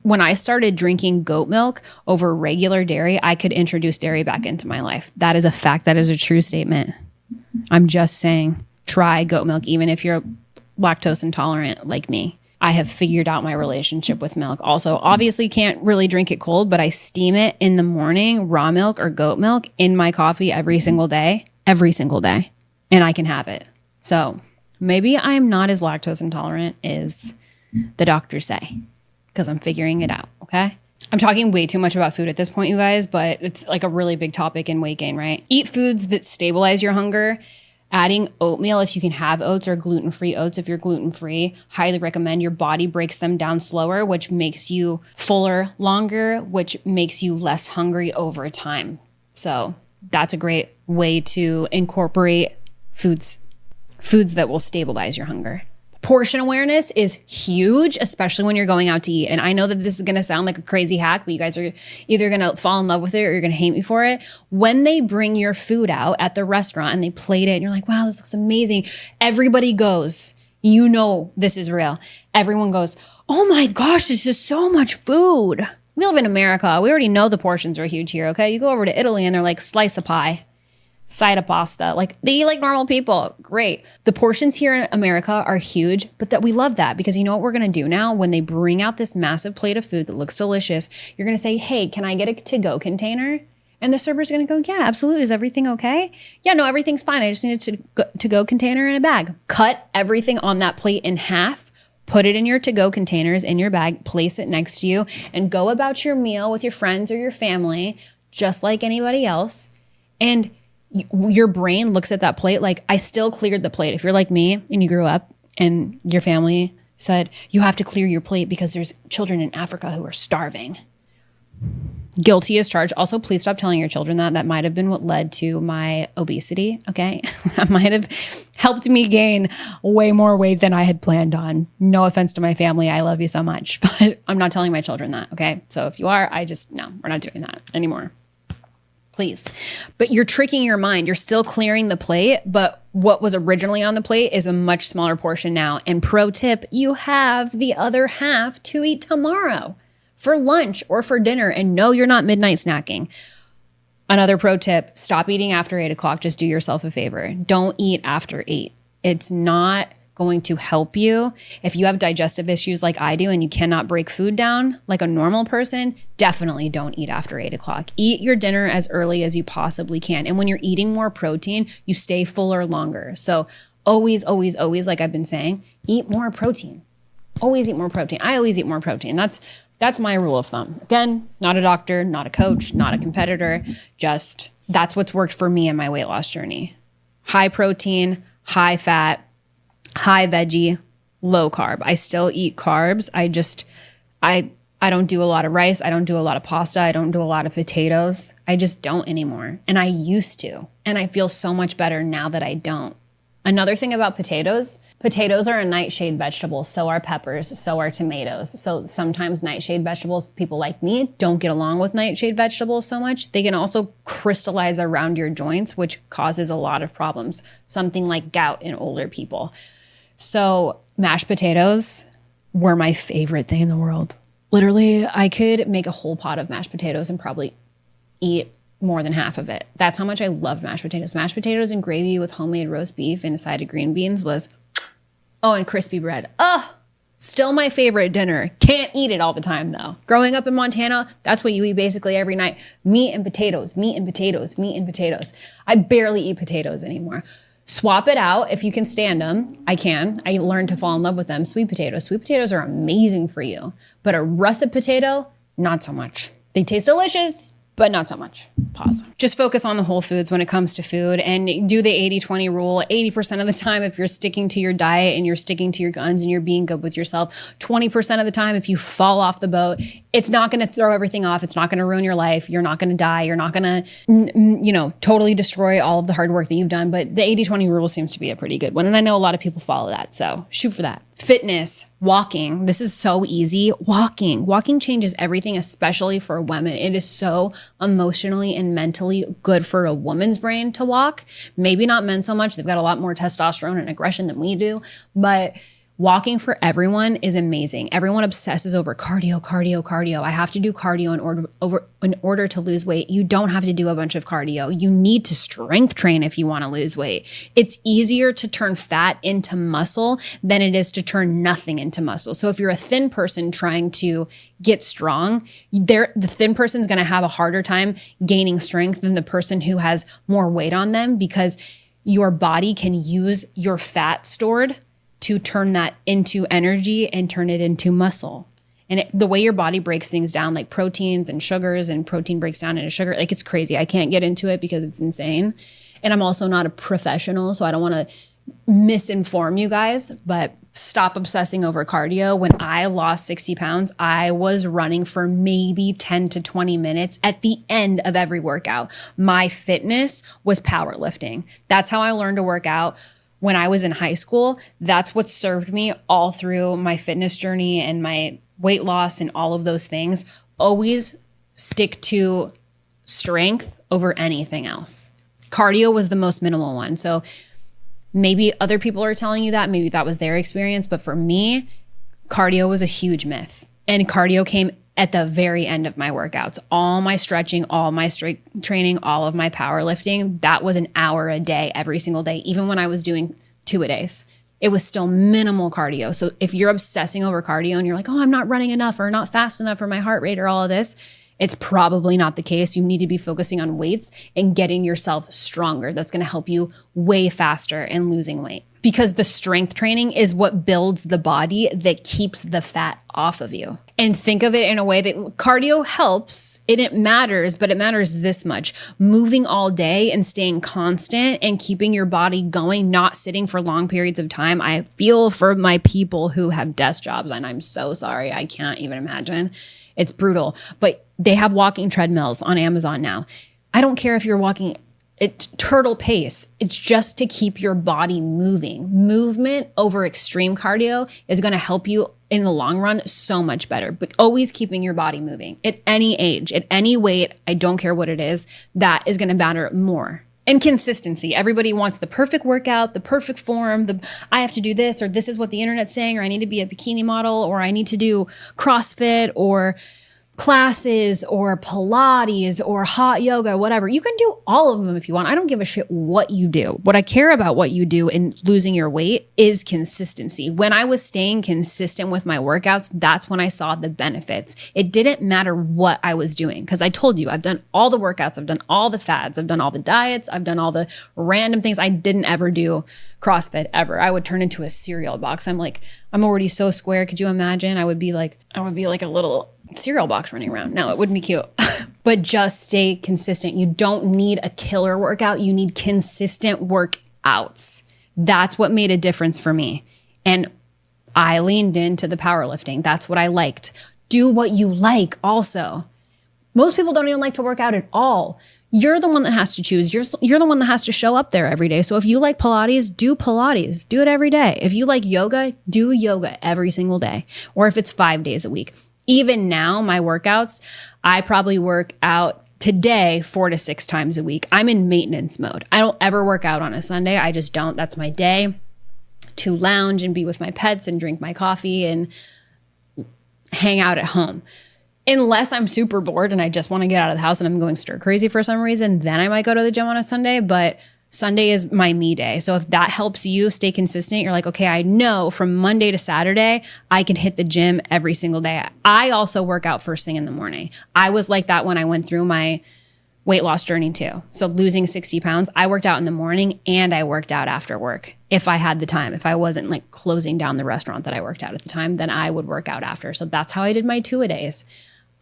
When I started drinking goat milk over regular dairy, I could introduce dairy back into my life. That is a fact. That is a true statement. I'm just saying, try goat milk, even if you're lactose intolerant like me. I have figured out my relationship with milk. Also, obviously can't really drink it cold, but I steam it in the morning, raw milk or goat milk in my coffee every single day, and I can have it. So maybe I'm not as lactose intolerant as the doctors say because I'm figuring it out, okay? I'm talking way too much about food at this point, you guys, but it's like a really big topic in weight gain, right? Eat foods that stabilize your hunger. Adding oatmeal if you can have oats or gluten-free oats if you're gluten-free. Highly recommend. Your body breaks them down slower, which makes you fuller longer, which makes you less hungry over time. So that's a great way to incorporate foods that will stabilize your hunger. Portion awareness is huge, especially when you're going out to eat. And I know that this is going to sound like a crazy hack, but you guys are either going to fall in love with it or you're going to hate me for it. When they bring your food out at the restaurant and they plate it and you're like, wow, this looks amazing. Everybody goes, you know this is real. Everyone goes, oh my gosh, this is so much food. We live in America. We already know the portions are huge here, okay? You go over to Italy and they're like, slice of pie. side of pasta. Like they eat like normal people. Great. The portions here in America are huge, but that we love that because you know what we're going to do now? When they bring out this massive plate of food that looks delicious, you're going to say, hey, can I get a to-go container? And the server's going to go, yeah, absolutely. Is everything okay? Yeah, no, everything's fine. I just need a to-go container in a bag. Cut everything on that plate in half. Put it in your to-go containers in your bag, place it next to you, and go about your meal with your friends or your family just like anybody else. And your brain looks at that plate like, I still cleared the plate. If you're like me and you grew up and your family said, you have to clear your plate because there's children in Africa who are starving. Guilty as charged. Also, please stop telling your children that. That might have been what led to my obesity, okay? That might have helped me gain way more weight than I had planned on. No offense to my family. I love you so much, but I'm not telling my children that, okay? So if you are, no, we're not doing that anymore. Please. But you're tricking your mind. You're still clearing the plate, but what was originally on the plate is a much smaller portion now. And pro tip, you have the other half to eat tomorrow for lunch or for dinner. And no, you're not midnight snacking. Another pro tip, stop eating after 8 o'clock. Just do yourself a favor. Don't eat after 8. It's not going to help you. If you have digestive issues like I do and you cannot break food down like a normal person, definitely don't eat after 8 o'clock. Eat your dinner as early as you possibly can. And when you're eating more protein, you stay fuller longer. So always, always, always, like I've been saying, eat more protein. Always eat more protein. I always eat more protein. That's my rule of thumb. Again, not a doctor, not a coach, not a competitor. Just that's what's worked for me in my weight loss journey. High protein, high fat, high veggie, low carb. I still eat carbs. I don't do a lot of rice. I don't do a lot of pasta. I don't do a lot of potatoes. I just don't anymore. And I used to. And I feel so much better now that I don't. Another thing about potatoes are a nightshade vegetable. So are peppers, so are tomatoes. So sometimes nightshade vegetables, people like me, don't get along with nightshade vegetables so much. They can also crystallize around your joints, which causes a lot of problems. Something like gout in older people. So mashed potatoes were my favorite thing in the world. Literally, I could make a whole pot of mashed potatoes and probably eat more than half of it. That's how much I love mashed potatoes. Mashed potatoes and gravy with homemade roast beef and a side of green beans was, and crispy bread. Still my favorite dinner. Can't eat it all the time though. Growing up in Montana, that's what you eat basically every night. Meat and potatoes, meat and potatoes, meat and potatoes. I barely eat potatoes anymore. Swap it out if you can stand them. I can. I learned to fall in love with them. Sweet potatoes. Sweet potatoes are amazing for you. But a russet potato, not so much. They taste delicious, but not so much. Pause. Just focus on the whole foods when it comes to food and do the 80-20 rule. 80% of the time, if you're sticking to your diet and you're sticking to your guns and you're being good with yourself, 20% of the time, if you fall off the boat, it's not going to throw everything off. It's not going to ruin your life. You're not going to die. You're not going to, totally destroy all of the hard work that you've done. But the 80-20 rule seems to be a pretty good one. And I know a lot of people follow that. So shoot for that. Fitness, walking. This is so easy. Walking changes everything, especially for women. It is so emotionally and mentally good for a woman's brain to walk. Maybe not men so much. They've got a lot more testosterone and aggression than we do, but walking for everyone is amazing. Everyone obsesses over cardio. I have to do cardio in order to lose weight. You don't have to do a bunch of cardio. You need to strength train if you want to lose weight. It's easier to turn fat into muscle than it is to turn nothing into muscle. So if you're a thin person trying to get strong, the thin person's going to have a harder time gaining strength than the person who has more weight on them, because your body can use your fat stored to turn that into energy and turn it into muscle. And the way your body breaks things down, like proteins and sugars, and protein breaks down into sugar, like it's crazy. I can't get into it because it's insane. And I'm also not a professional, so I don't want to misinform you guys, but stop obsessing over cardio. When I lost 60 pounds, I was running for maybe 10 to 20 minutes at the end of every workout. My fitness was powerlifting. That's how I learned to work out. When I was in high school, that's what served me all through my fitness journey and my weight loss and all of those things. Always stick to strength over anything else. Cardio was the most minimal one. So maybe other people are telling you that, maybe that was their experience, but for me, cardio was a huge myth. And cardio came at the very end of my workouts. All my stretching, all my strength training, all of my powerlifting, that was an hour a day every single day, even when I was doing 2-a-days. It was still minimal cardio. So if you're obsessing over cardio and you're like, oh, I'm not running enough or not fast enough for my heart rate or all of this, it's probably not the case. You need to be focusing on weights and getting yourself stronger. That's going to help you way faster in losing weight, because the strength training is what builds the body that keeps the fat off of you. And think of it in a way that cardio helps and it matters, but it matters this much. Moving all day and staying constant and keeping your body going, not sitting for long periods of time. I feel for my people who have desk jobs, and I'm so sorry. I can't even imagine. It's brutal, but they have walking treadmills on Amazon now. I don't care if you're walking at turtle pace. It's just to keep your body moving. Movement over extreme cardio is going to help you in the long run so much better, but always keeping your body moving at any age, at any weight. I don't care what it is, that is going to matter more. And consistency. Everybody wants the perfect workout, the perfect form, I have to do this, or this is what the internet's saying, or I need to be a bikini model, or I need to do CrossFit or classes or Pilates or hot yoga, whatever. You can do all of them if you want. I don't give a shit what you do. What I care about what you do in losing your weight is consistency. When I was staying consistent with my workouts, that's when I saw the benefits. It didn't matter what I was doing, because I told you, I've done all the workouts, I've done all the fads, I've done all the diets, I've done all the random things. I didn't ever do CrossFit ever. I would turn into a cereal box. I'm already so square. Could you imagine? I would be like a little cereal box running around. No, it wouldn't be cute. But just stay consistent. You don't need a killer workout. You need consistent workouts. That's what made a difference for me. And I leaned into the powerlifting. That's what I liked. Do what you like also. Most people don't even like to work out at all. You're the one that has to choose. You're the one that has to show up there every day. So if you like Pilates, do Pilates. Do it every day. If you like yoga, do yoga every single day. Or if it's 5 days a week. Even now, my workouts, I probably work out today 4 to 6 times a week. I'm in maintenance mode. I don't ever work out on a Sunday. I just don't. That's my day to lounge and be with my pets and drink my coffee and hang out at home. Unless I'm super bored and I just want to get out of the house and I'm going stir crazy for some reason, then I might go to the gym on a Sunday. But Sunday is my me day. So if that helps you stay consistent, you're like, okay, I know from Monday to Saturday, I can hit the gym every single day. I also work out first thing in the morning. I was like that when I went through my weight loss journey too. So losing 60 pounds, I worked out in the morning and I worked out after work. If I had the time, if I wasn't like closing down the restaurant that I worked out at the time, then I would work out after. So that's how I did my 2-a-days.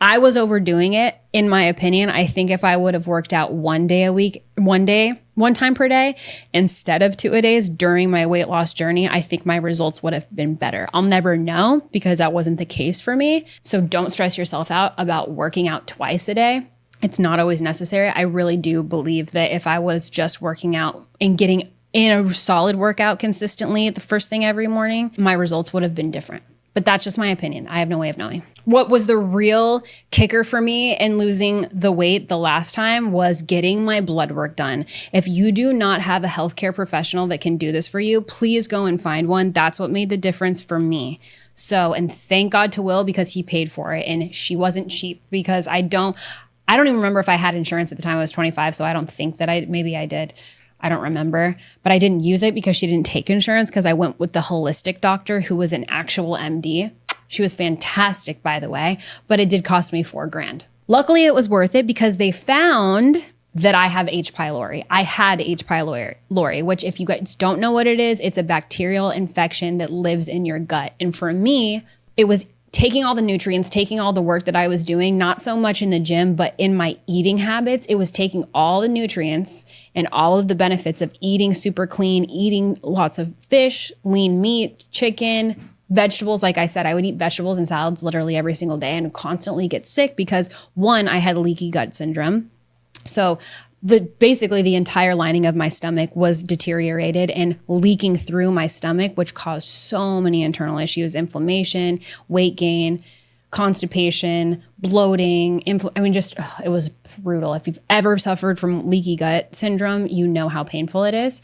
I was overdoing it, in my opinion. I think if I would have worked out one time per day, instead of 2-a-days during my weight loss journey, I think my results would have been better. I'll never know because that wasn't the case for me. So don't stress yourself out about working out twice a day. It's not always necessary. I really do believe that if I was just working out and getting in a solid workout consistently the first thing every morning, my results would have been different. But that's just my opinion. I have no way of knowing. What was the real kicker for me in losing the weight the last time was getting my blood work done. If you do not have a healthcare professional that can do this for you, please go and find one. That's what made the difference for me. So, and thank God to Will because he paid for it. And she wasn't cheap because I don't even remember if I had insurance at the time I was 25. So I don't think that maybe I did. I don't remember, but I didn't use it because she didn't take insurance because I went with the holistic doctor who was an actual MD. She was fantastic, by the way, but it did cost me $4,000. Luckily, it was worth it because they found that I have H. pylori. I had H. pylori, which if you guys don't know what it is, it's a bacterial infection that lives in your gut. And for me, it was taking all the nutrients, taking all the work that I was doing, not so much in the gym, but in my eating habits. It was taking all the nutrients and all of the benefits of eating super clean, eating lots of fish, lean meat, chicken, vegetables. Like I said, I would eat vegetables and salads literally every single day and constantly get sick because one, I had leaky gut syndrome. So basically the entire lining of my stomach was deteriorated and leaking through my stomach, which caused so many internal issues, inflammation, weight gain, constipation, bloating, it was brutal. If you've ever suffered from leaky gut syndrome, you know how painful it is.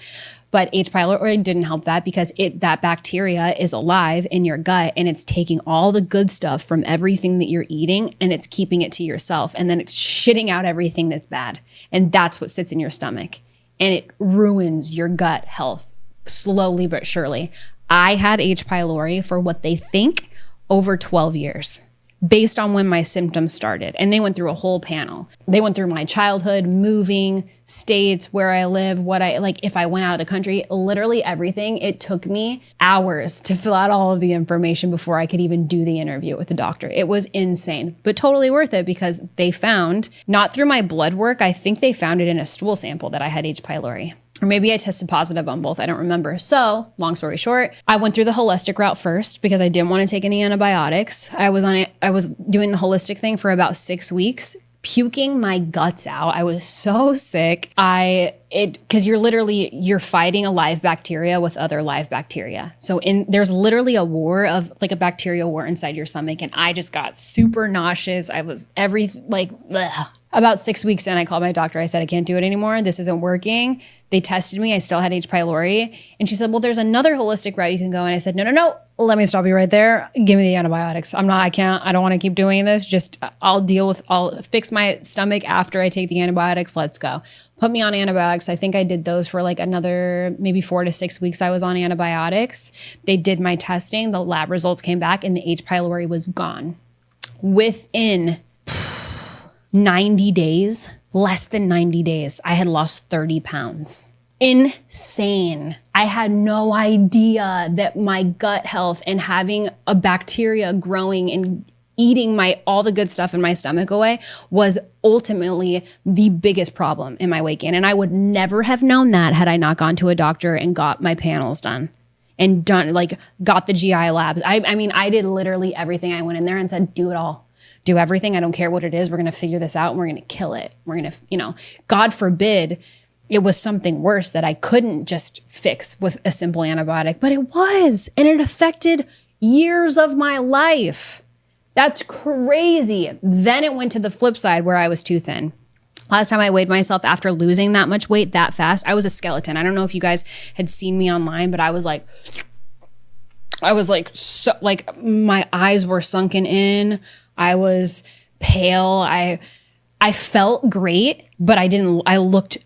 But H. pylori didn't help that because that bacteria is alive in your gut and it's taking all the good stuff from everything that you're eating and it's keeping it to yourself. And then it's shitting out everything that's bad. And that's what sits in your stomach. And it ruins your gut health slowly but surely. I had H. pylori for what they think over 12 years. Based on when my symptoms started. And they went through a whole panel. They went through my childhood, moving, states, where I live, if I went out of the country, literally everything. It took me hours to fill out all of the information before I could even do the interview with the doctor. It was insane, but totally worth it because they found, not through my blood work, I think they found it in a stool sample that I had H. pylori. Or maybe I tested positive on both. I don't remember. So long story short, I went through the holistic route first because I didn't want to take any antibiotics. I was doing the holistic thing for about 6 weeks, puking my guts out. I was so sick. Because you're fighting a live bacteria with other live bacteria. So there's literally a war of like a bacterial war inside your stomach. And I just got super nauseous. I was bleh. About 6 weeks in, I called my doctor. I said, I can't do it anymore. This isn't working. They tested me. I still had H. pylori. And she said, well, there's another holistic route you can go. And I said, no. Let me stop you right there. Give me the antibiotics. I don't want to keep doing this. I'll fix my stomach after I take the antibiotics. Let's go. Put me on antibiotics. I think I did those for like another maybe 4 to 6 weeks. I was on antibiotics. They did my testing. The lab results came back and the H. pylori was gone. Within 90 days, less than 90 days, I had lost 30 pounds. Insane. I had no idea that my gut health and having a bacteria growing and eating all the good stuff in my stomach away was ultimately the biggest problem in my weight gain. And I would never have known that had I not gone to a doctor and got my panels done and got the GI labs. I did literally everything. I went in there and said, do it all. Do everything. I don't care what it is. We're going to figure this out and we're going to kill it. We're going to, God forbid it was something worse that I couldn't just fix with a simple antibiotic, but it was, and it affected years of my life. That's crazy. Then it went to the flip side where I was too thin. Last time I weighed myself after losing that much weight that fast, I was a skeleton. I don't know if you guys had seen me online, but I was my eyes were sunken in. I was pale. I felt great, but I looked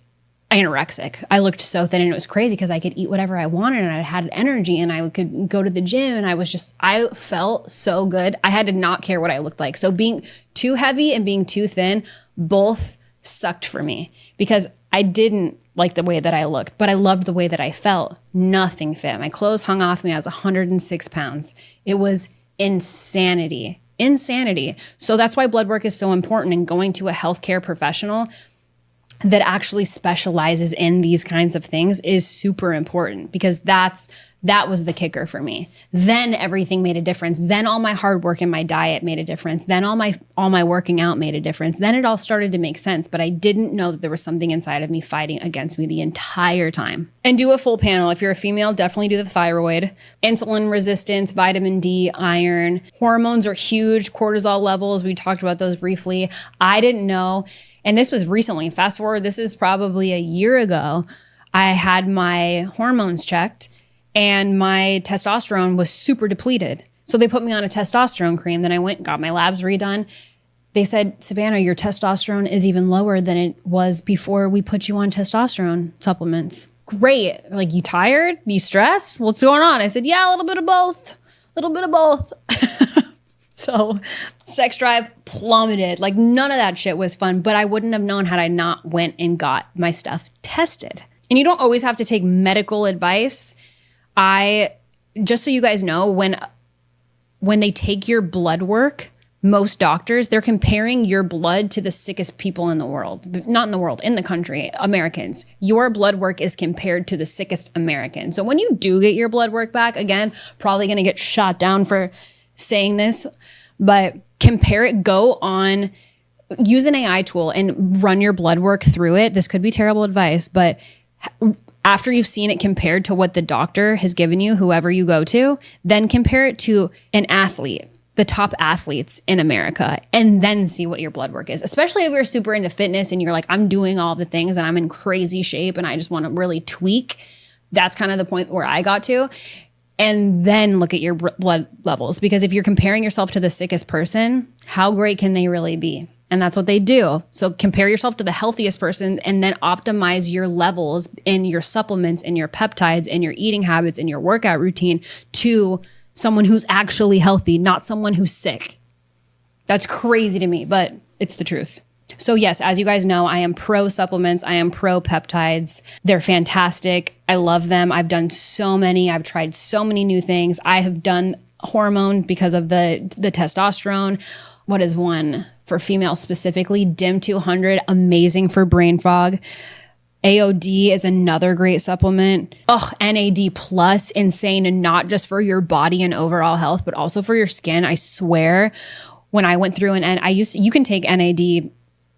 anorexic. I looked so thin and it was crazy because I could eat whatever I wanted and I had energy and I could go to the gym and I felt so good. I had to not care what I looked like. So being too heavy and being too thin both sucked for me because I didn't like the way that I looked, but I loved the way that I felt. Nothing fit. My clothes hung off me. I was 106 pounds. It was insanity. So that's why blood work is so important, and going to a healthcare professional that actually specializes in these kinds of things is super important because that was the kicker for me. Then everything made a difference. Then all my hard work and my diet made a difference. Then all my working out made a difference. Then it all started to make sense, but I didn't know that there was something inside of me fighting against me the entire time. And do a full panel. If you're a female, definitely do the thyroid, insulin resistance, vitamin D, iron. Hormones are huge. Cortisol levels, we talked about those briefly. I didn't know. And this was recently, fast forward, this is probably a year ago, I had my hormones checked and my testosterone was super depleted. So they put me on a testosterone cream. Then I went and got my labs redone. They said, Savannah, your testosterone is even lower than it was before we put you on testosterone supplements. Great. Like, you tired? You stressed? What's going on? I said, yeah, a little bit of both. So sex drive plummeted. Like, none of that shit was fun, but I wouldn't have known had I not went and got my stuff tested. And you don't always have to take medical advice. Just so you guys know, when they take your blood work, most doctors, they're comparing your blood to the sickest people in the world. Not in the world, in the country, Americans. Your blood work is compared to the sickest Americans. So when you do get your blood work back, again, probably going to get shot down for saying this, but compare it, use an AI tool and run your blood work through it. This could be terrible advice, but after you've seen it compared to what the doctor has given you, whoever you go to, then compare it to an athlete. the top athletes in America and then see what your blood work is, especially if you're super into fitness and you're like, I'm doing all the things and I'm in crazy shape and I just want to really tweak. That's kind of the point where I got to. And then look at your blood levels, because if you're comparing yourself to the sickest person, how great can they really be? And that's what they do. So compare yourself to the healthiest person and then optimize your levels in your supplements and your peptides and your eating habits and your workout routine to someone who's actually healthy, not someone who's sick. That's crazy to me, but it's the truth. So yes, as you guys know, I am pro supplements. I am pro peptides. They're fantastic. I love them. I've done so many. I've tried so many new things. I have done hormone because of the testosterone. What is one for females specifically? DIM 200, amazing for brain fog. AOD is another great supplement. NAD plus, insane, and not just for your body and overall health, but also for your skin. I swear, when I went through you can take NAD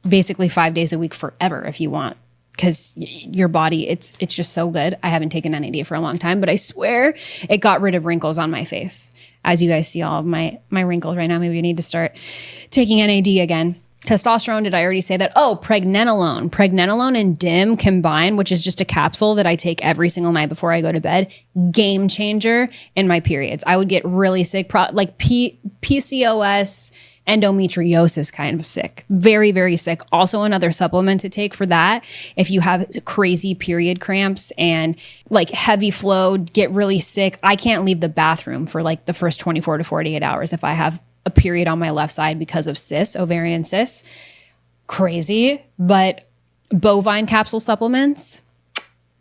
basically 5 days a week forever if you want, because your body, it's just so good. I haven't taken NAD for a long time, but I swear it got rid of wrinkles on my face. As you guys see all of my wrinkles right now, maybe I need to start taking NAD again. Testosterone, did I already say that? Pregnenolone. Pregnenolone and DIM combined, which is just a capsule that I take every single night before I go to bed. Game changer in my periods. I would get really sick, like PCOS, endometriosis kind of sick. Very, very sick. Also another supplement to take for that. If you have crazy period cramps and like heavy flow, get really sick. I can't leave the bathroom for like the first 24 to 48 hours if I have a period on my left side because of ovarian cysts. Crazy. But bovine capsule supplements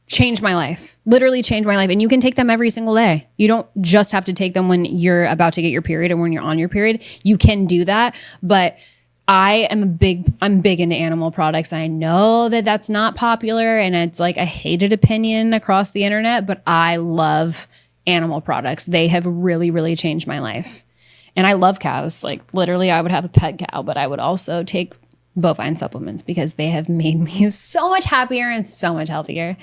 changed my life, literally changed my life. And you can take them every single day. You don't just have to take them when you're about to get your period or when you're on your period. You can do that. But I'm big into animal products. I know that that's not popular and it's like a hated opinion across the internet, but I love animal products. They have really, really changed my life. And I love cows. Like literally I would have a pet cow, but I would also take bovine supplements because they have made me so much happier and so much healthier.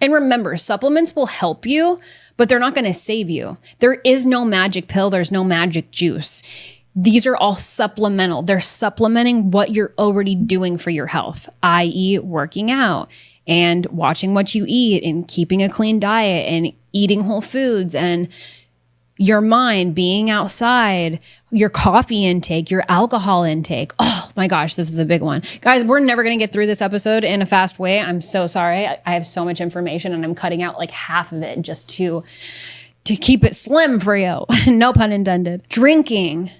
And remember, supplements will help you, but they're not going to save you. There is no magic pill. There's no magic juice. These are all supplemental. They're supplementing what you're already doing for your health, i.e. working out and watching what you eat and keeping a clean diet and eating whole foods and your mind, being outside, your coffee intake, your alcohol intake. Oh my gosh, this is a big one. Guys, we're never going to get through this episode in a fast way. I'm so sorry. I have so much information and I'm cutting out like half of it just to keep it slim for you. No pun intended. Drinking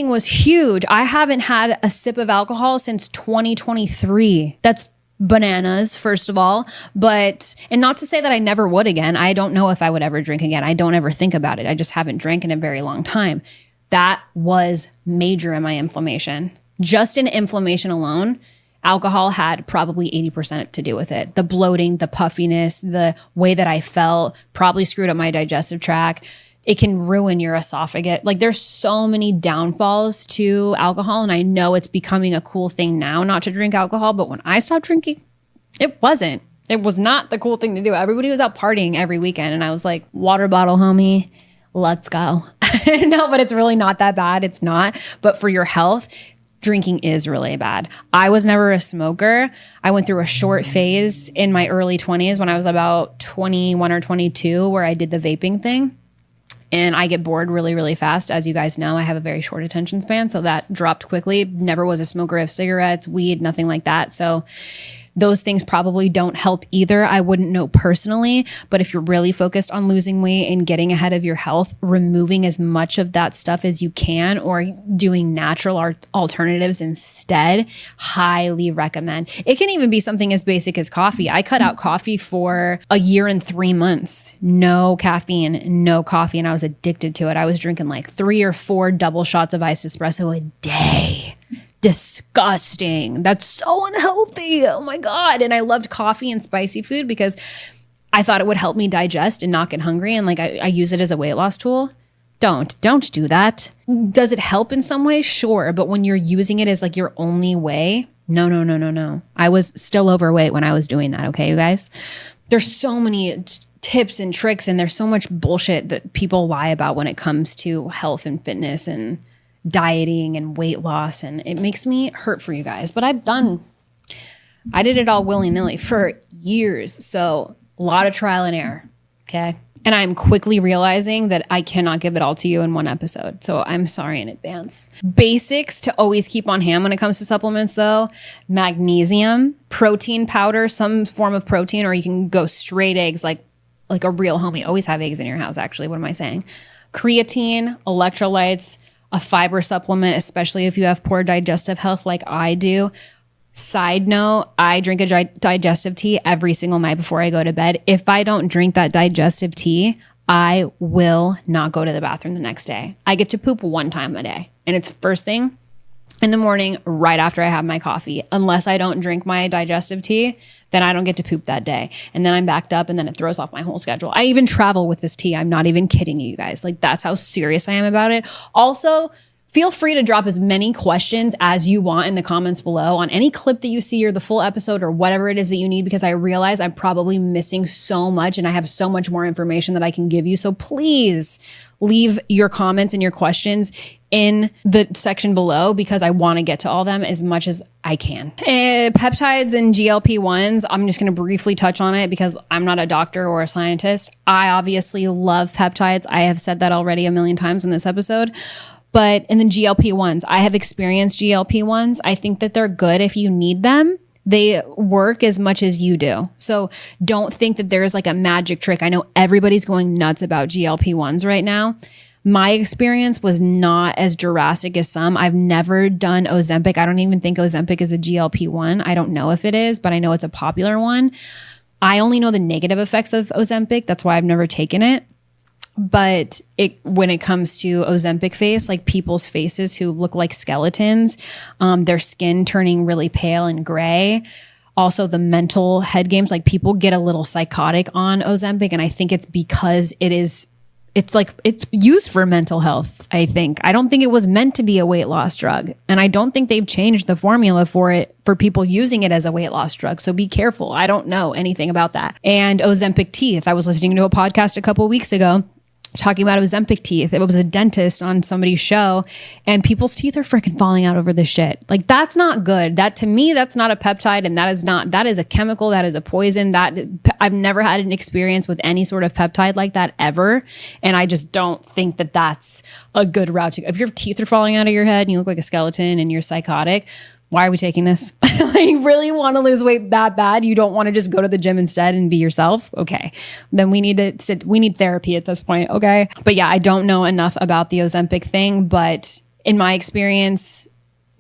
was huge. I haven't had a sip of alcohol since 2023. That's bananas, first of all, and not to say that I never would again. I don't know if I would ever drink again. I don't ever think about it. I just haven't drank in a very long time. That was major in my inflammation. Just in inflammation alone, alcohol had probably 80% to do with it. The bloating, the puffiness, the way that I felt probably screwed up my digestive tract. It can ruin your esophagus. Like there's so many downfalls to alcohol. And I know it's becoming a cool thing now not to drink alcohol. But when I stopped drinking, it wasn't. It was not the cool thing to do. Everybody was out partying every weekend. And I was like, water bottle, homie, let's go. No, but it's really not that bad. It's not. But for your health, drinking is really bad. I was never a smoker. I went through a short phase in my early 20s when I was about 21 or 22 where I did the vaping thing. And I get bored really, really fast. As you guys know, I have a very short attention span. So that dropped quickly. Never was a smoker of cigarettes, weed, nothing like that. So those things probably don't help either. I wouldn't know personally, but if you're really focused on losing weight and getting ahead of your health, removing as much of that stuff as you can or doing natural alternatives instead, highly recommend. It can even be something as basic as coffee. I cut out coffee for a year and 3 months. No caffeine, no coffee, and I was addicted to it. I was drinking like 3 or 4 double shots of iced espresso a day. Disgusting. That's so unhealthy. Oh my God. And I loved coffee and spicy food because I thought it would help me digest and not get hungry. And like I use it as a weight loss tool. Don't do that. Does it help in some way? Sure. But when you're using it as like your only way, no. I was still overweight when I was doing that. Okay, you guys? There's so many tips and tricks and there's so much bullshit that people lie about when it comes to health and fitness and dieting and weight loss, and it makes me hurt for you guys. But I did it all willy-nilly for years. So a lot of trial and error. Okay. And I'm quickly realizing that I cannot give it all to you in one episode. So I'm sorry in advance. Basics to always keep on hand when it comes to supplements though: magnesium, protein powder, some form of protein, or you can go straight eggs like a real homie. Always have eggs in your house, actually. What am I saying? Creatine, electrolytes, a fiber supplement, especially if you have poor digestive health like I do. Side note, I drink a digestive tea every single night before I go to bed. If I don't drink that digestive tea, I will not go to the bathroom the next day. I get to poop one time a day, and it's first thing in the morning right after I have my coffee. Unless I don't drink my digestive tea, then I don't get to poop that day. And then I'm backed up, and then it throws off my whole schedule. I even travel with this tea. I'm not even kidding you guys. Like, that's how serious I am about it. Also, feel free to drop as many questions as you want in the comments below on any clip that you see or the full episode or whatever it is that you need, because I realize I'm probably missing so much and I have so much more information that I can give you. So please leave your comments and your questions in the section below, because I want to get to all them as much as I can. Peptides and GLP-1s, I'm just going to briefly touch on it because I'm not a doctor or a scientist. I obviously love peptides. I have said that already a million times in this episode. But in the GLP-1s, I have experienced GLP-1s. I think that they're good if you need them. They work as much as you do. So don't think that there's like a magic trick. I know everybody's going nuts about GLP-1s right now. My experience was not as drastic as some. I've never done Ozempic. I don't even think Ozempic is a GLP-1. I don't know if it is, but I know it's a popular one. I only know the negative effects of Ozempic. That's why I've never taken it. But when it comes to Ozempic face, like people's faces who look like skeletons, their skin turning really pale and gray. Also the mental head games, like people get a little psychotic on Ozempic. And I think it's because it's used for mental health, I think. I don't think it was meant to be a weight loss drug. And I don't think they've changed the formula for it for people using it as a weight loss drug. So be careful. I don't know anything about that. And Ozempic teeth. I was listening to a podcast a couple of weeks ago talking about Ozempic teeth. It was a dentist on somebody's show, and people's teeth are freaking falling out over this shit. Like, that's not good. That, to me, that's not a peptide, and that is a chemical, that is a poison. That I've never had an experience with any sort of peptide like that ever, and I just don't think that that's a good route to go. If your teeth are falling out of your head and you look like a skeleton and you're psychotic, why are we taking this? Like, really want to lose weight that bad? You don't want to just go to the gym instead and be yourself? Okay. Then we need therapy at this point. Okay. But yeah, I don't know enough about the Ozempic thing, but in my experience,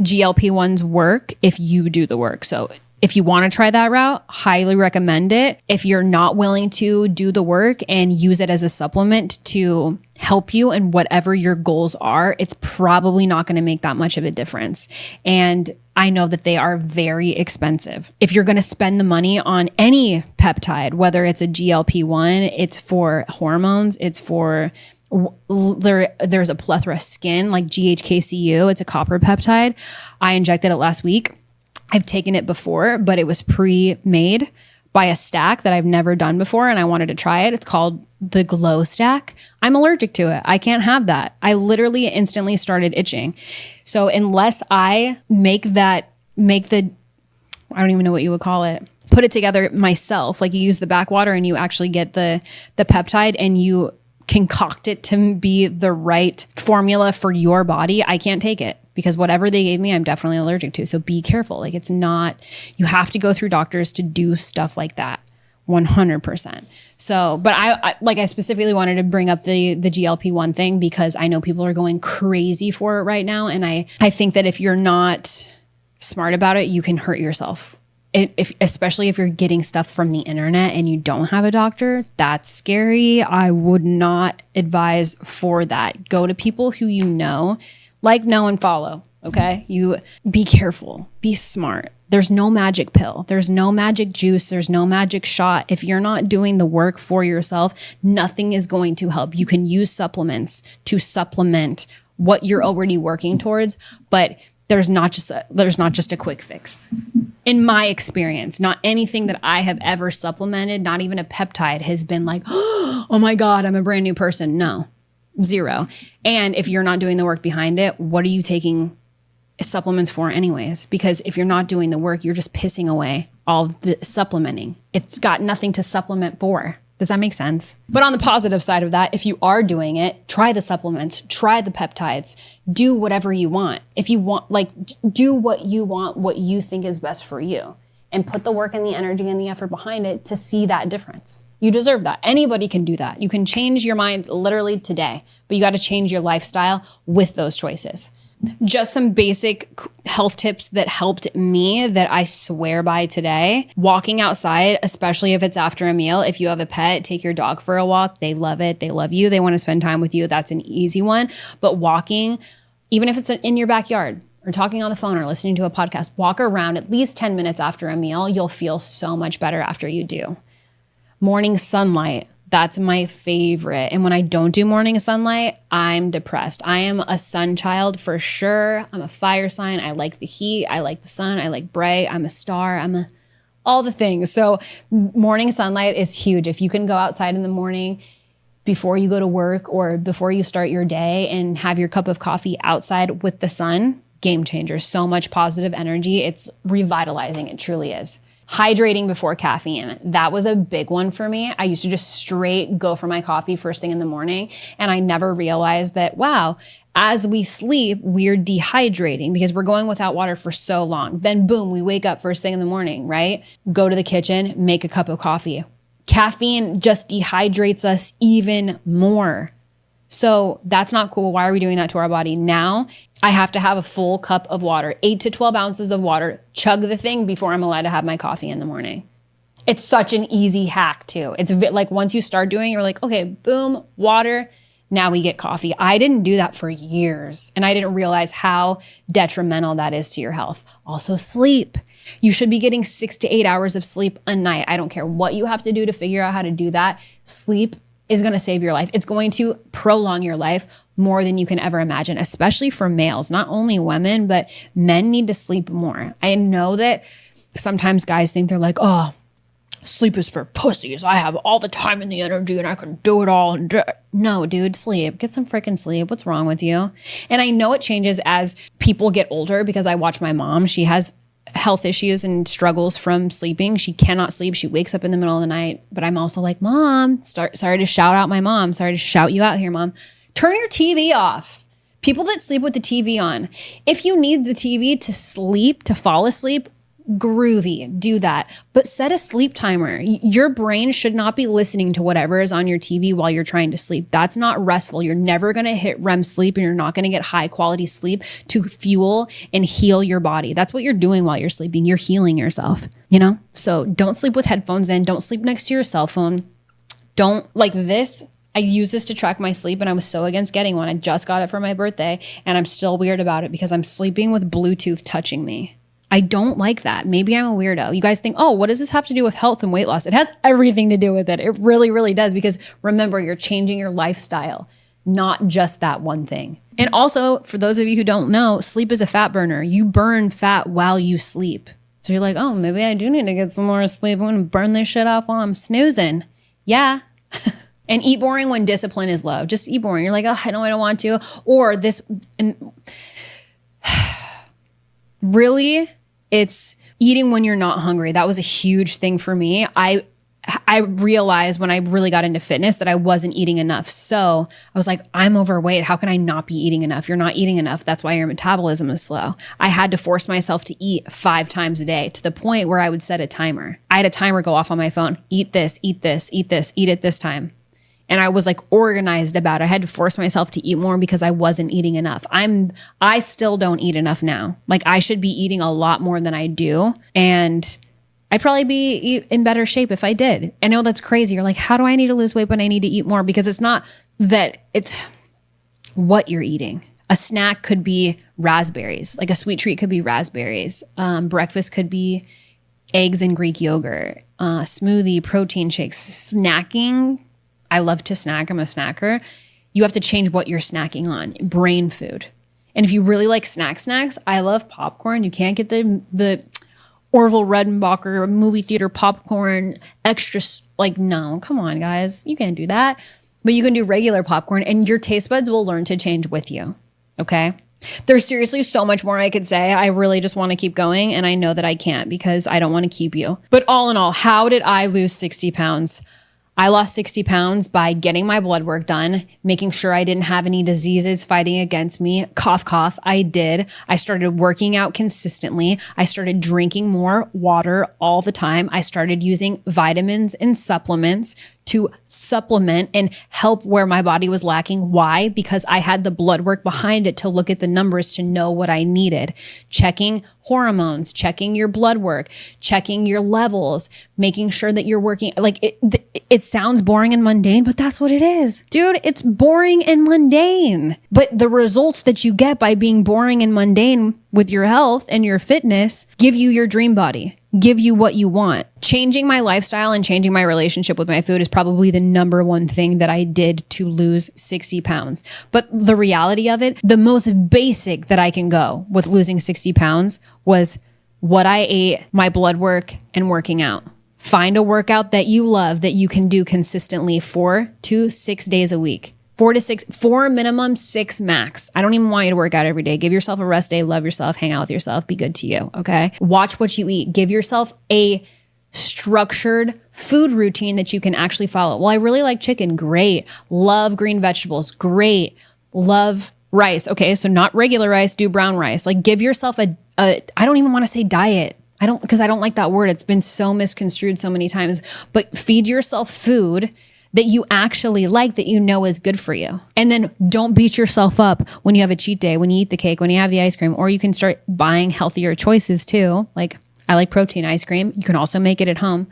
GLP-1s work if you do the work. So if you want to try that route, highly recommend it. If you're not willing to do the work and use it as a supplement to help you in whatever your goals are, it's probably not going to make that much of a difference. And I know that they are very expensive. If you're going to spend the money on any peptide, whether it's a GLP-1, it's for hormones, it's for there's a plethora of skin like GHKCU. It's a copper peptide. I injected it last week. I've taken it before, but it was pre-made by a stack that I've never done before, and I wanted to try it. It's called the Glow Stack. I'm allergic to it. I can't have that. I literally instantly started itching. So unless I make the, I don't even know what you would call it, put it together myself, like you use the backwater and you actually get the peptide and you concoct it to be the right formula for your body, I can't take it. Because whatever they gave me, I'm definitely allergic to. So be careful. Like, it's not, you have to go through doctors to do stuff like that. 100%. So, but I specifically wanted to bring up the GLP-1 thing because I know people are going crazy for it right now. And I think that if you're not smart about it, you can hurt yourself. Especially if you're getting stuff from the internet and you don't have a doctor, that's scary. I would not advise for that. Go to people who you know. Like, know, and follow, okay? You be careful, be smart. There's no magic pill. There's no magic juice. There's no magic shot. If you're not doing the work for yourself, nothing is going to help. You can use supplements to supplement what you're already working towards, but there's not just a quick fix. In my experience, not anything that I have ever supplemented, not even a peptide, has been like, oh my God, I'm a brand new person. No. Zero. And if you're not doing the work behind it, what are you taking supplements for anyways? Because if you're not doing the work, you're just pissing away all the supplementing. It's got nothing to supplement for. Does that make sense? But on the positive side of that, if you are doing it, try the supplements, try the peptides, do whatever you want. If you want, like, do what you want, what you think is best for you, and put the work and the energy and the effort behind it to see that difference. You deserve that. Anybody can do that. You can change your mind literally today, but you got to change your lifestyle with those choices. Just some basic health tips that helped me that I swear by today. Walking outside, especially if it's after a meal. If you have a pet, take your dog for a walk. They love it. They love you. They want to spend time with you. That's an easy one. But walking, even if it's in your backyard or talking on the phone or listening to a podcast, walk around at least 10 minutes after a meal. You'll feel so much better after you do. Morning sunlight. That's my favorite. And when I don't do morning sunlight, I'm depressed. I am a sun child for sure. I'm a fire sign. I like the heat. I like the sun. I like bright. I'm a star. all the things. So morning sunlight is huge. If you can go outside in the morning before you go to work or before you start your day and have your cup of coffee outside with the sun, game changer. So much positive energy. It's revitalizing. It truly is. Hydrating before caffeine. That was a big one for me. I used to just straight go for my coffee first thing in the morning. And I never realized that, wow, as we sleep, we're dehydrating because we're going without water for so long. Then boom, we wake up first thing in the morning, right? Go to the kitchen, make a cup of coffee. Caffeine just dehydrates us even more. So that's not cool. Why are we doing that to our body? Now I have to have a full cup of water, 8 to 12 ounces of water, chug the thing before I'm allowed to have my coffee in the morning. It's such an easy hack too. It's like once you start doing it, you're like, okay, boom, water. Now we get coffee. I didn't do that for years and I didn't realize how detrimental that is to your health. Also sleep. You should be getting 6 to 8 hours of sleep a night. I don't care what you have to do to figure out how to do that. Sleep is going to save your life. It's going to prolong your life more than you can ever imagine, especially for males, not only women, but men need to sleep more. I know that sometimes guys think they're like, oh, sleep is for pussies. I have all the time and the energy and I can do it all. No, dude, sleep. Get some freaking sleep. What's wrong with you? And I know it changes as people get older because I watch my mom. She has health issues and struggles from sleeping. She cannot sleep. She wakes up in the middle of the night. But I'm also like, Mom, sorry to shout out my mom. Sorry to shout you out here, Mom. Turn your TV off. People that sleep with the TV on. If you need the TV to sleep, to fall asleep, groovy, do that. But set a sleep timer. Your brain should not be listening to whatever is on your TV while you're trying to sleep. That's not restful. You're never going to hit REM sleep and you're not going to get high quality sleep to fuel and heal your body. That's what you're doing while you're sleeping. You're healing yourself, you know? So don't sleep with headphones in. Don't sleep next to your cell phone. Don't like this. I use this to track my sleep and I was so against getting one. I just got it for my birthday and I'm still weird about it because I'm sleeping with Bluetooth touching me. I don't like that. Maybe I'm a weirdo. You guys think, oh, what does this have to do with health and weight loss? It has everything to do with it. It really, really does. Because remember, you're changing your lifestyle, not just that one thing. And also, for those of you who don't know, sleep is a fat burner. You burn fat while you sleep. So you're like, oh, maybe I do need to get some more sleep. I'm going to burn this shit off while I'm snoozing. Yeah. And eat boring when discipline is low. Just eat boring. You're like, oh, I know I don't want to. Or this, and really, it's eating when you're not hungry. That was a huge thing for me. I realized when I really got into fitness that I wasn't eating enough. So I was like, I'm overweight. How can I not be eating enough? You're not eating enough. That's why your metabolism is slow. I had to force myself to eat 5 times a day to the point where I would set a timer. I had a timer go off on my phone. Eat this, eat this, eat this, eat it this time. And I was like organized about it. I had to force myself to eat more because I wasn't eating enough. I still don't eat enough now. Like I should be eating a lot more than I do. And I'd probably be in better shape if I did. I know that's crazy. You're like, how do I need to lose weight when I need to eat more? Because it's not that, it's what you're eating. A snack could be raspberries. Like a sweet treat could be raspberries. Breakfast could be eggs and Greek yogurt. Smoothie, protein shakes. Snacking, I love to snack. I'm a snacker. You have to change what you're snacking on. Brain food. And if you really like snacks, I love popcorn. You can't get the Orville Redenbacher movie theater popcorn extra. Like, no, come on, guys. You can't do that. But you can do regular popcorn and your taste buds will learn to change with you. Okay. There's seriously so much more I could say. I really just want to keep going. And I know that I can't because I don't want to keep you. But all in all, how did I lose 60 pounds? I lost 60 pounds by getting my blood work done, making sure I didn't have any diseases fighting against me. Cough, cough. I did. I started working out consistently. I started drinking more water all the time. I started using vitamins and supplements to supplement and help where my body was lacking. Why? Because I had the blood work behind it to look at the numbers to know what I needed. Checking hormones, checking your blood work, checking your levels, making sure that you're working. Like it sounds boring and mundane, but that's what it is. Dude, it's boring and mundane. But the results that you get by being boring and mundane with your health and your fitness give you your dream body. Give you what you want. Changing my lifestyle and changing my relationship with my food is probably the number one thing that I did to lose 60 pounds. But the reality of it, the most basic that I can go with losing 60 pounds was what I ate, my blood work, and working out. Find a workout that you love that you can do consistently 4 to 6 days a week. 4 to 6, 4 minimum, 6 max. I don't even want you to work out every day. Give yourself a rest day, love yourself, hang out with yourself, be good to you, okay? Watch what you eat. Give yourself a structured food routine that you can actually follow. Well, I really like chicken. Great. Love green vegetables. Great. Love rice. Okay, so not regular rice, do brown rice. Like give yourself a I don't even want to say diet. Because I don't like that word. It's been so misconstrued so many times. But feed yourself food that you actually like, that you know is good for you. And then don't beat yourself up when you have a cheat day, when you eat the cake, when you have the ice cream, or you can start buying healthier choices too. Like I like protein ice cream. You can also make it at home.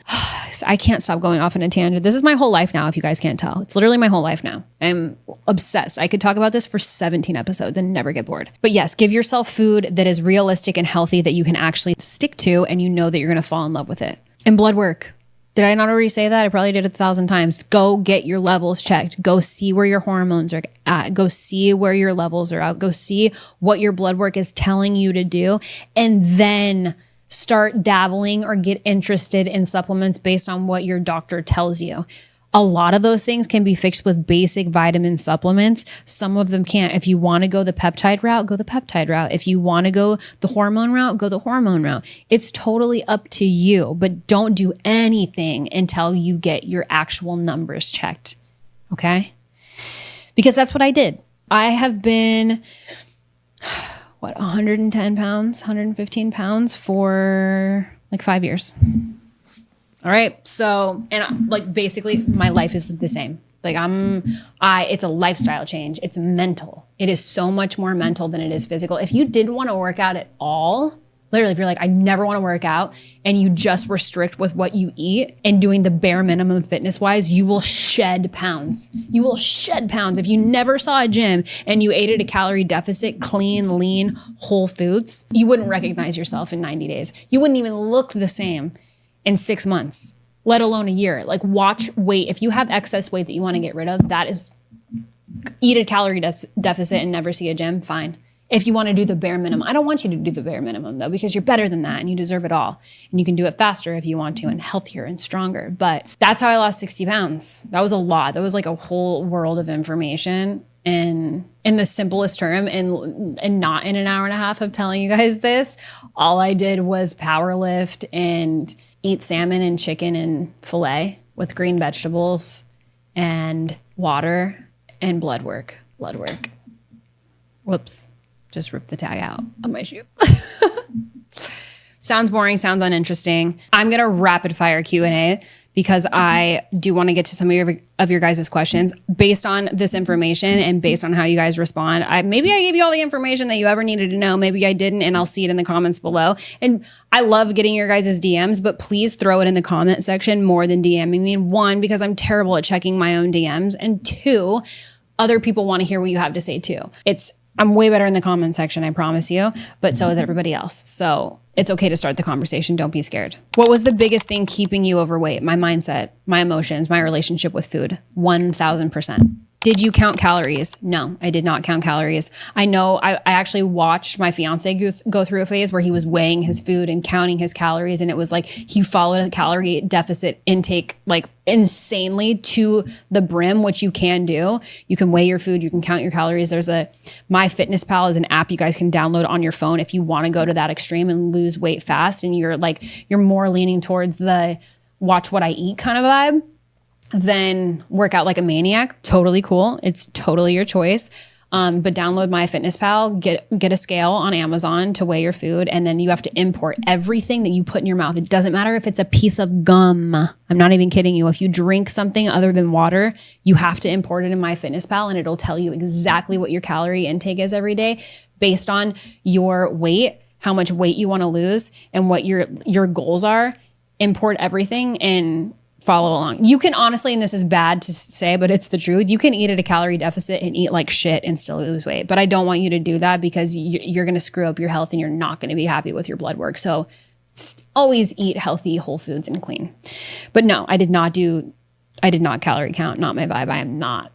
I can't stop going off on a tangent. This is my whole life now, if you guys can't tell. It's literally my whole life now. I'm obsessed. I could talk about this for 17 episodes and never get bored. But yes, give yourself food that is realistic and healthy that you can actually stick to and you know that you're going to fall in love with it. And blood work. Did I not already say that? I probably did it 1,000 times. Go get your levels checked. Go see where your hormones are at. Go see where your levels are at. Go see what your blood work is telling you to do. And then start dabbling or get interested in supplements based on what your doctor tells you. A lot of those things can be fixed with basic vitamin supplements. Some of them can't. If you want to go the peptide route, go the peptide route. If you want to go the hormone route, go the hormone route. It's totally up to you, but don't do anything until you get your actual numbers checked. Okay? Because that's what I did. I have been, 110 pounds, 115 pounds for like 5 years. All right. So, and like basically my life is the same. Like it's a lifestyle change. It's mental. It is so much more mental than it is physical. If you didn't want to work out at all, literally, if you're like, I never want to work out and you just were strict with what you eat and doing the bare minimum fitness wise, you will shed pounds. You will shed pounds. If you never saw a gym and you ate at a calorie deficit, clean, lean, whole foods, you wouldn't recognize yourself in 90 days. You wouldn't even look the same in 6 months, let alone a year. Like watch weight. If you have excess weight that you want to get rid of, that is eat a calorie deficit and never see a gym, fine. If you want to do the bare minimum, I don't want you to do the bare minimum though, because you're better than that and you deserve it all. And you can do it faster if you want to and healthier and stronger. But that's how I lost 60 pounds. That was a lot. That was like a whole world of information. And in the simplest term, and not in an hour and a half of telling you guys this, all I did was power lift and eat salmon and chicken and filet with green vegetables and water and blood work. Whoops. Just ripped the tag out of my shoe. Sounds boring, sounds uninteresting. I'm going to rapid fire Q&A because I do want to get to some of your guys' questions based on this information and based on how you guys respond. Maybe I gave you all the information that you ever needed to know. Maybe I didn't, and I'll see it in the comments below. And I love getting your guys' DMs, but please throw it in the comment section more than DMing me. One, because I'm terrible at checking my own DMs. And two, other people want to hear what you have to say too. I'm way better in the comment section, I promise you, but so is everybody else. So it's okay to start the conversation. Don't be scared. What was the biggest thing keeping you overweight? My mindset, my emotions, my relationship with food, 1,000%. Did you count calories? No, I did not count calories. I know I actually watched my fiance go through a phase where he was weighing his food and counting his calories. And it was like he followed a calorie deficit intake like insanely to the brim, which you can do. You can weigh your food. You can count your calories. There's MyFitnessPal is an app you guys can download on your phone if you want to go to that extreme and lose weight fast. And you're more leaning towards the watch what I eat kind of vibe. Then work out like a maniac. Totally cool. It's totally your choice. But download MyFitnessPal, get a scale on Amazon to weigh your food. And then you have to import everything that you put in your mouth. It doesn't matter if it's a piece of gum. I'm not even kidding you. If you drink something other than water, you have to import it in MyFitnessPal and it'll tell you exactly what your calorie intake is every day based on your weight, how much weight you want to lose and what your goals are. Import everything and follow along. You can honestly, and this is bad to say, but it's the truth. You can eat at a calorie deficit and eat like shit and still lose weight. But I don't want you to do that because you're going to screw up your health and you're not going to be happy with your blood work. So always eat healthy, whole foods and clean. But no, I did not calorie count. Not my vibe. I'm not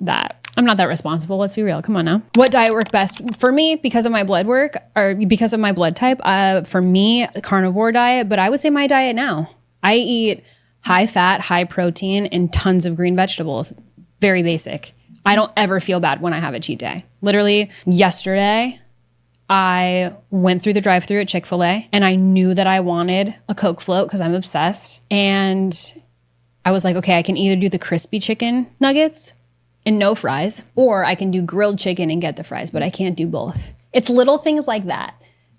that responsible. Let's be real. Come on now. What diet worked best for me because of my blood work or because of my blood type? For me, the carnivore diet, but I would say my diet now. I eat high fat, high protein, and tons of green vegetables. Very basic. I don't ever feel bad when I have a cheat day. Literally yesterday, I went through the drive-thru at Chick-fil-A and I knew that I wanted a Coke float because I'm obsessed. And I was like, okay, I can either do the crispy chicken nuggets and no fries, or I can do grilled chicken and get the fries, but I can't do both. It's little things like that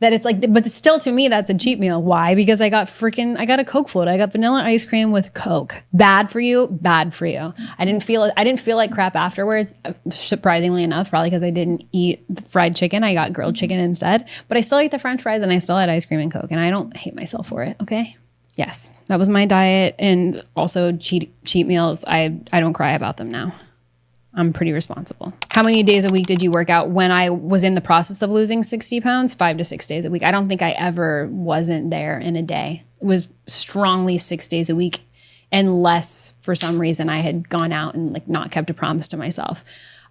it's like, but still to me, that's a cheat meal. Why? Because I got a Coke float. I got vanilla ice cream with Coke. Bad for you. Bad for you. I didn't feel like crap afterwards. Surprisingly enough, probably because I didn't eat fried chicken. I got grilled chicken instead, but I still ate the French fries and I still had ice cream and Coke and I don't hate myself for it. Okay. Yes. That was my diet. And also cheat meals. I don't cry about them now. I'm pretty responsible. How many days a week did you work out when I was in the process of losing 60 pounds? 5 to 6 days a week. I don't think I ever wasn't there in a day. It was strongly 6 days a week, unless for some reason I had gone out and like not kept a promise to myself.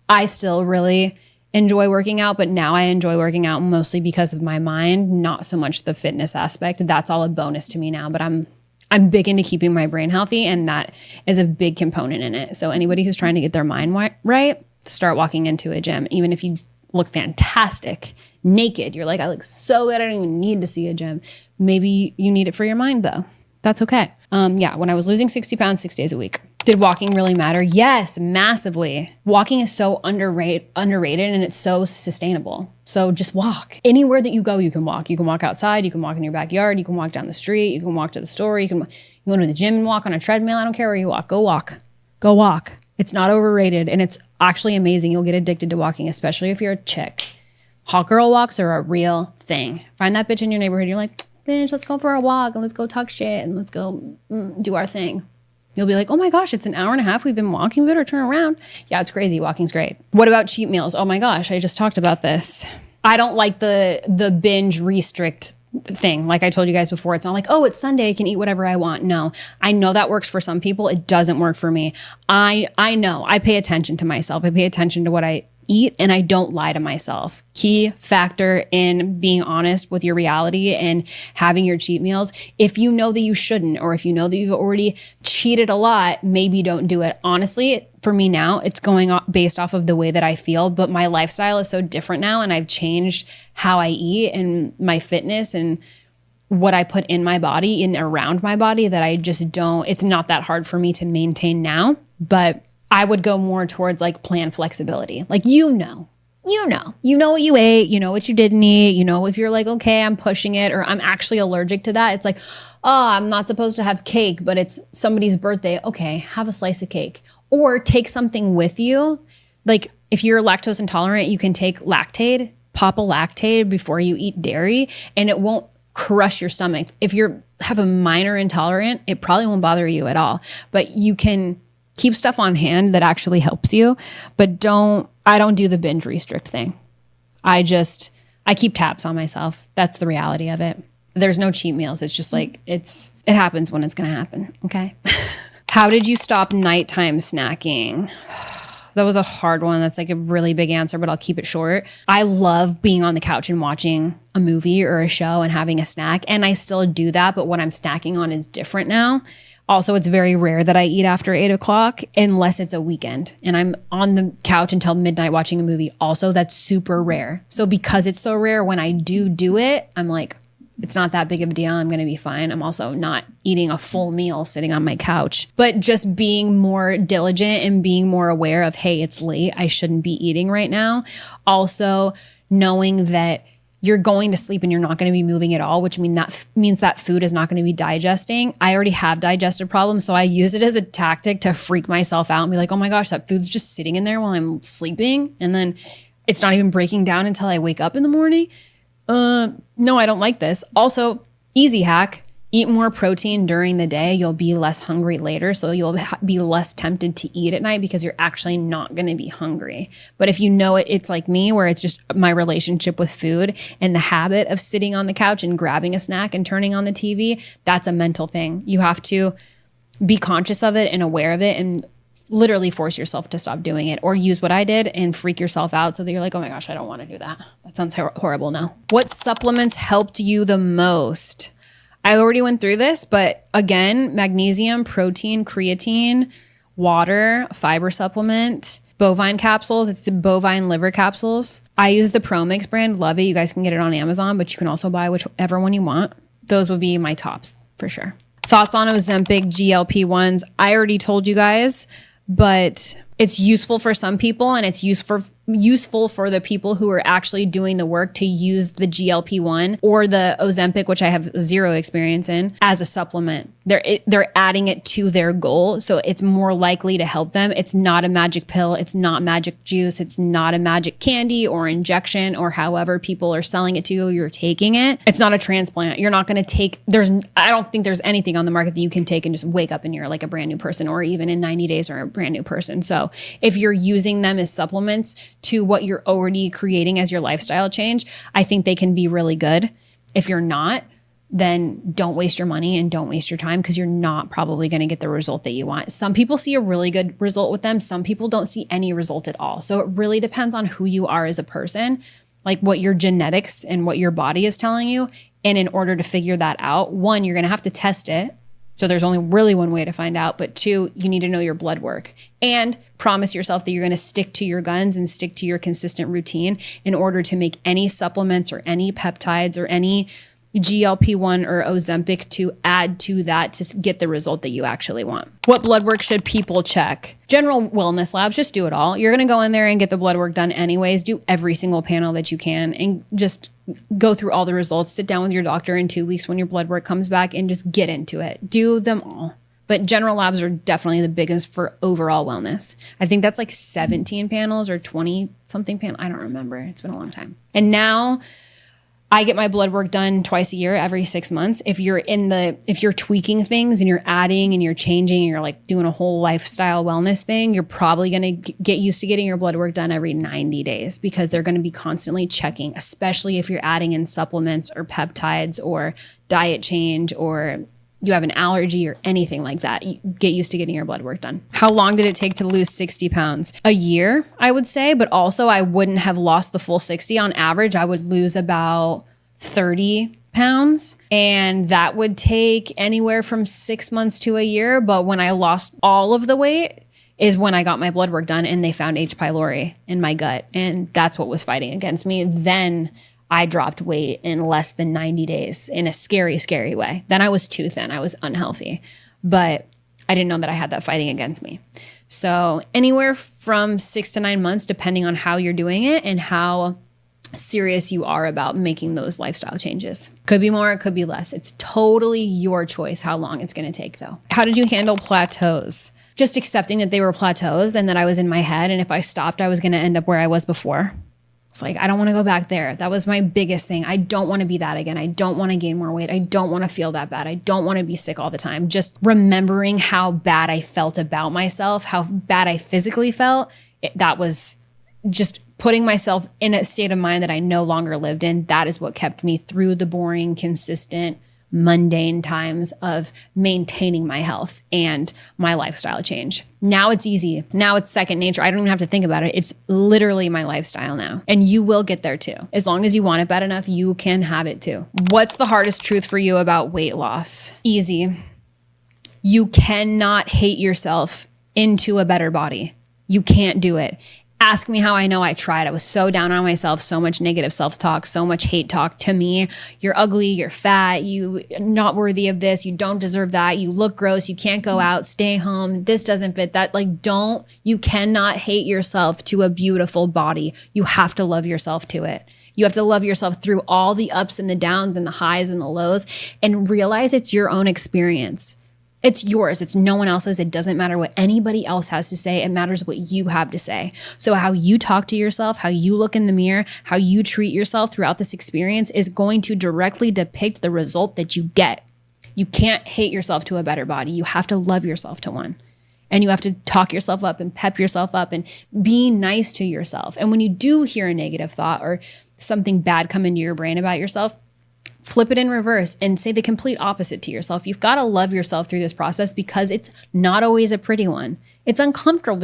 I still really enjoy working out, but now I enjoy working out mostly because of my mind, not so much the fitness aspect. That's all a bonus to me now, but I'm big into keeping my brain healthy, and that is a big component in it. So anybody who's trying to get their mind right, start walking into a gym. Even if you look fantastic naked, you're like, I look so good, I don't even need to see a gym. Maybe you need it for your mind though. That's okay. When I was losing 60 pounds, 6 days a week. Did walking really matter? Yes, massively. Walking is so underrated and it's so sustainable. So just walk. Anywhere that you go, you can walk. You can walk outside, you can walk in your backyard, you can walk down the street, you can walk to the store, you can go to the gym and walk on a treadmill. I don't care where you walk. Go walk. Go walk. It's not overrated and it's actually amazing. You'll get addicted to walking, especially if you're a chick. Hot girl walks are a real thing. Find that bitch in your neighborhood. You're like, bitch, let's go for a walk and let's go talk shit and let's go do our thing. You'll be like, oh my gosh, it's an hour and a half. We've been walking. We better turn around. Yeah, it's crazy. Walking's great. What about cheat meals? Oh my gosh, I just talked about this. I don't like the binge restrict thing. Like I told you guys before, it's not like, oh, it's Sunday, I can eat whatever I want. No, I know that works for some people. It doesn't work for me. I know. I pay attention to myself. I pay attention to what I eat and I don't lie to myself. Key factor in being honest with your reality and having your cheat meals. If you know that you shouldn't, or if you know that you've already cheated a lot, maybe don't do it. Honestly, for me now, it's going based off of the way that I feel, but my lifestyle is so different now and I've changed how I eat and my fitness and what I put in my body and around my body that I just don't, it's not that hard for me to maintain now, but I would go more towards like plan flexibility. Like, you know what you ate, you know what you didn't eat, you know, if you're like, okay, I'm pushing it or I'm actually allergic to that. It's like, oh, I'm not supposed to have cake, but it's somebody's birthday. Okay, have a slice of cake or take something with you. Like if you're lactose intolerant, you can take Lactaid, pop a Lactaid before you eat dairy and it won't crush your stomach. If you have a minor intolerant, it probably won't bother you at all, but you can keep stuff on hand that actually helps you, but I don't do the binge restrict thing. I keep tabs on myself. That's the reality of it. There's no cheat meals. It's just like, it happens when it's going to happen. Okay. How did you stop nighttime snacking? that was a hard one. That's like a really big answer, but I'll keep it short. I love being on the couch and watching a movie or a show and having a snack. And I still do that, but what I'm snacking on is different now. Also, it's very rare that I eat after 8 o'clock unless it's a weekend and I'm on the couch until midnight watching a movie. Also, that's super rare. So because it's so rare, when I do it, I'm like, it's not that big of a deal. I'm going to be fine. I'm also not eating a full meal sitting on my couch, but just being more diligent and being more aware of, hey, it's late. I shouldn't be eating right now. Also knowing that you're going to sleep and you're not going to be moving at all, which means that food is not going to be digesting. I already have digestive problems, so I use it as a tactic to freak myself out and be like, oh my gosh, that food's just sitting in there while I'm sleeping. And then it's not even breaking down until I wake up in the morning. No, I don't like this. Also, easy hack. Eat more protein during the day. You'll be less hungry later. So you'll be less tempted to eat at night because you're actually not going to be hungry. But if you know it, it's like me where it's just my relationship with food and the habit of sitting on the couch and grabbing a snack and turning on the TV, that's a mental thing. You have to be conscious of it and aware of it and literally force yourself to stop doing it, or use what I did and freak yourself out so that you're like, oh my gosh, I don't want to do that. That sounds horrible now. What supplements helped you the most? I already went through this, but again, magnesium, protein, creatine, water, fiber supplement, bovine capsules. It's the bovine liver capsules. I use the ProMix brand. Love it. You guys can get it on Amazon, but you can also buy whichever one you want. Those would be my tops for sure. Thoughts on Ozempic, GLP-1s. I already told you guys, but it's useful for some people and it's useful for the people who are actually doing the work to use the GLP-1 or the Ozempic, which I have zero experience in, as a supplement. They're adding it to their goal, so it's more likely to help them. It's not a magic pill. It's not magic juice. It's not a magic candy or injection or however people are selling it to you. You're taking it. It's not a transplant. You're not going to take, I don't think there's anything on the market that you can take and just wake up and you're like a brand new person, or even in 90 days are a brand new person. So if you're using them as supplements to what you're already creating as your lifestyle change, I think they can be really good. If you're not, then don't waste your money and don't waste your time, because you're not probably going to get the result that you want. Some people see a really good result with them. Some people don't see any result at all. So it really depends on who you are as a person, like what your genetics and what your body is telling you. And in order to figure that out, one, you're going to have to test it. So there's only really one way to find out. But two, you need to know your blood work and promise yourself that you're going to stick to your guns and stick to your consistent routine in order to make any supplements or any peptides or any GLP-1 or Ozempic to add to that to get the result that you actually want. What blood work should people check? General wellness labs, just do it all. You're going to go in there and get the blood work done anyways. Do every single panel that you can and just go through all the results. Sit down with your doctor in 2 weeks when your blood work comes back and just get into it. Do them all. But general labs are definitely the biggest for overall wellness. I think that's like 17 panels or 20 something panels. I don't remember. It's been a long time. And now I get my blood work done twice a year, every 6 months. If you're tweaking things and you're adding and you're changing and you're like doing a whole lifestyle wellness thing, you're probably going to get used to getting your blood work done every 90 days, because they're going to be constantly checking, especially if you're adding in supplements or peptides or diet change or you have an allergy or anything like that. You get used to getting your blood work done. How long did it take to lose 60 pounds? A year, I would say, but also I wouldn't have lost the full 60. On average, I would lose about 30 pounds, and that would take anywhere from 6 months to a year. But when I lost all of the weight is when I got my blood work done and they found H. pylori in my gut. And that's what was fighting against me. Then I dropped weight in less than 90 days in a scary, scary way. Then I was too thin. I was unhealthy, but I didn't know that I had that fighting against me. So anywhere from 6 to 9 months, depending on how you're doing it and how serious you are about making those lifestyle changes. Could be more, it could be less. It's totally your choice how long it's going to take though. How did you handle plateaus? Just accepting that they were plateaus and that I was in my head. And if I stopped, I was going to end up where I was before. It's like, I don't want to go back there. That was my biggest thing. I don't want to be that again. I don't want to gain more weight. I don't want to feel that bad. I don't want to be sick all the time. Just remembering how bad I felt about myself, how bad I physically felt. That was just putting myself in a state of mind that I no longer lived in. That is what kept me through the boring, consistent mundane times of maintaining my health and my lifestyle change. Now it's easy. Now it's second nature. I don't even have to think about it. It's literally my lifestyle now. And you will get there too. As long as you want it bad enough, you can have it too. What's the hardest truth for you about weight loss? Easy. You cannot hate yourself into a better body. You can't do it. Ask me how I know. I tried. I was so down on myself, so much negative self-talk, so much hate talk to me. You're ugly, you're fat, you're not worthy of this, you don't deserve that, you look gross, you can't go out, stay home, this doesn't fit, that. You cannot hate yourself to a beautiful body. You have to love yourself to it. You have to love yourself through all the ups and the downs and the highs and the lows, and realize it's your own experience. It's yours. It's no one else's. It doesn't matter what anybody else has to say. It matters what you have to say. So how you talk to yourself, how you look in the mirror, how you treat yourself throughout this experience is going to directly depict the result that you get. You can't hate yourself to a better body. You have to love yourself to one. And you have to talk yourself up and pep yourself up and be nice to yourself. And when you do hear a negative thought or something bad come into your brain about yourself, flip it in reverse and say the complete opposite to yourself. You've got to love yourself through this process because it's not always a pretty one. It's uncomfortable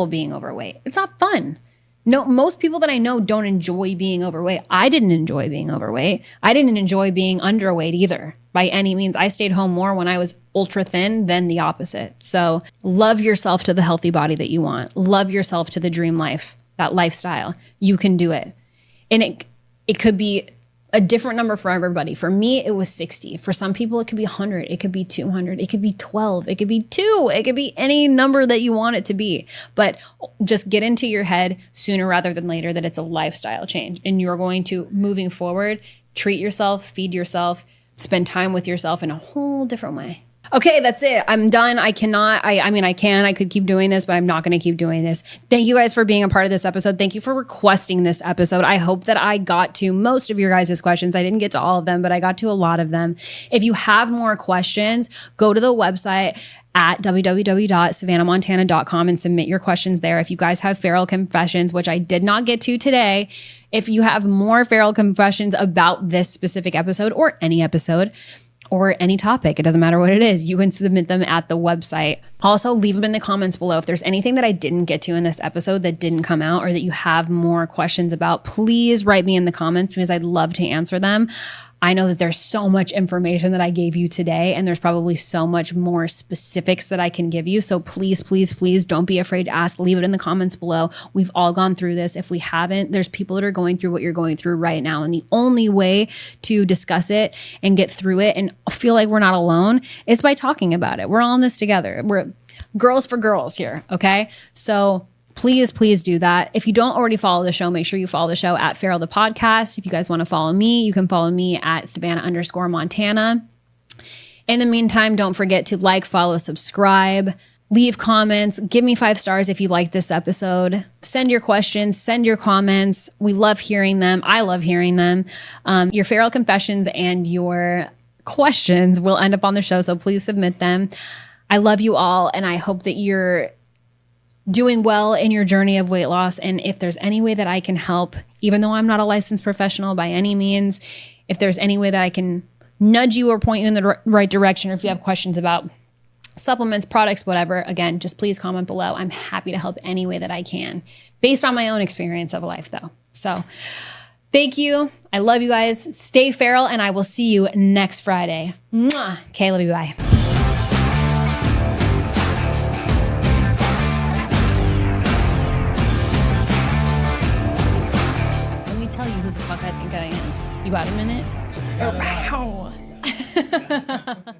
being overweight. It's not fun. No, most people that I know don't enjoy being overweight. I didn't enjoy being overweight. I didn't enjoy being underweight either by any means. I stayed home more when I was ultra thin than the opposite. So love yourself to the healthy body that you want. Love yourself to the dream life, that lifestyle. You can do it. And it could be a different number for everybody. For me, it was 60. For some people, it could be 100. It could be 200. It could be 12. It could be 2. It could be any number that you want it to be. But just get into your head sooner rather than later that it's a lifestyle change. And you're going to, moving forward, treat yourself, feed yourself, spend time with yourself in a whole different way. Okay, that's it. I'm done. I could keep doing this, but I'm not going to keep doing this. Thank you guys for being a part of this episode. Thank you for requesting this episode. I hope that I got to most of your guys' questions. I didn't get to all of them, but I got to a lot of them. If you have more questions, go to the website at www.savannahmontana.com and submit your questions there. If you guys have feral confessions, which I did not get to today, if you have more feral confessions about this specific episode or any episode, or any topic, it doesn't matter what it is, you can submit them at the website. Also, leave them in the comments below. If there's anything that I didn't get to in this episode that didn't come out or that you have more questions about, please write me in the comments because I'd love to answer them. I know that there's so much information that I gave you today, and there's probably so much more specifics that I can give you. So please, please, please don't be afraid to ask. Leave it in the comments below. We've all gone through this. If we haven't, there's people that are going through what you're going through right now. And the only way to discuss it and get through it and feel like we're not alone is by talking about it. We're all in this together. We're girls for girls here, okay? So please, please do that. If you don't already follow the show, make sure you follow the show at Feral the Podcast. If you guys want to follow me, you can follow me at Savannah_Montana. In the meantime, don't forget to like, follow, subscribe, leave comments, give me 5 stars if you like this episode. Send your questions, send your comments. We love hearing them. I love hearing them. Your feral confessions and your questions will end up on the show, so please submit them. I love you all, and I hope that you're doing well in your journey of weight loss. And if there's any way that I can help, even though I'm not a licensed professional by any means, if there's any way that I can nudge you or point you in the right direction, or if you have questions about supplements, products, whatever, again, just please comment below. I'm happy to help any way that I can, based on my own experience of life though. So thank you. I love you guys. Stay feral, and I will see you next Friday. Mwah. Okay, love you. Bye. Tell you who the fuck I think I am. You got a minute? Wow.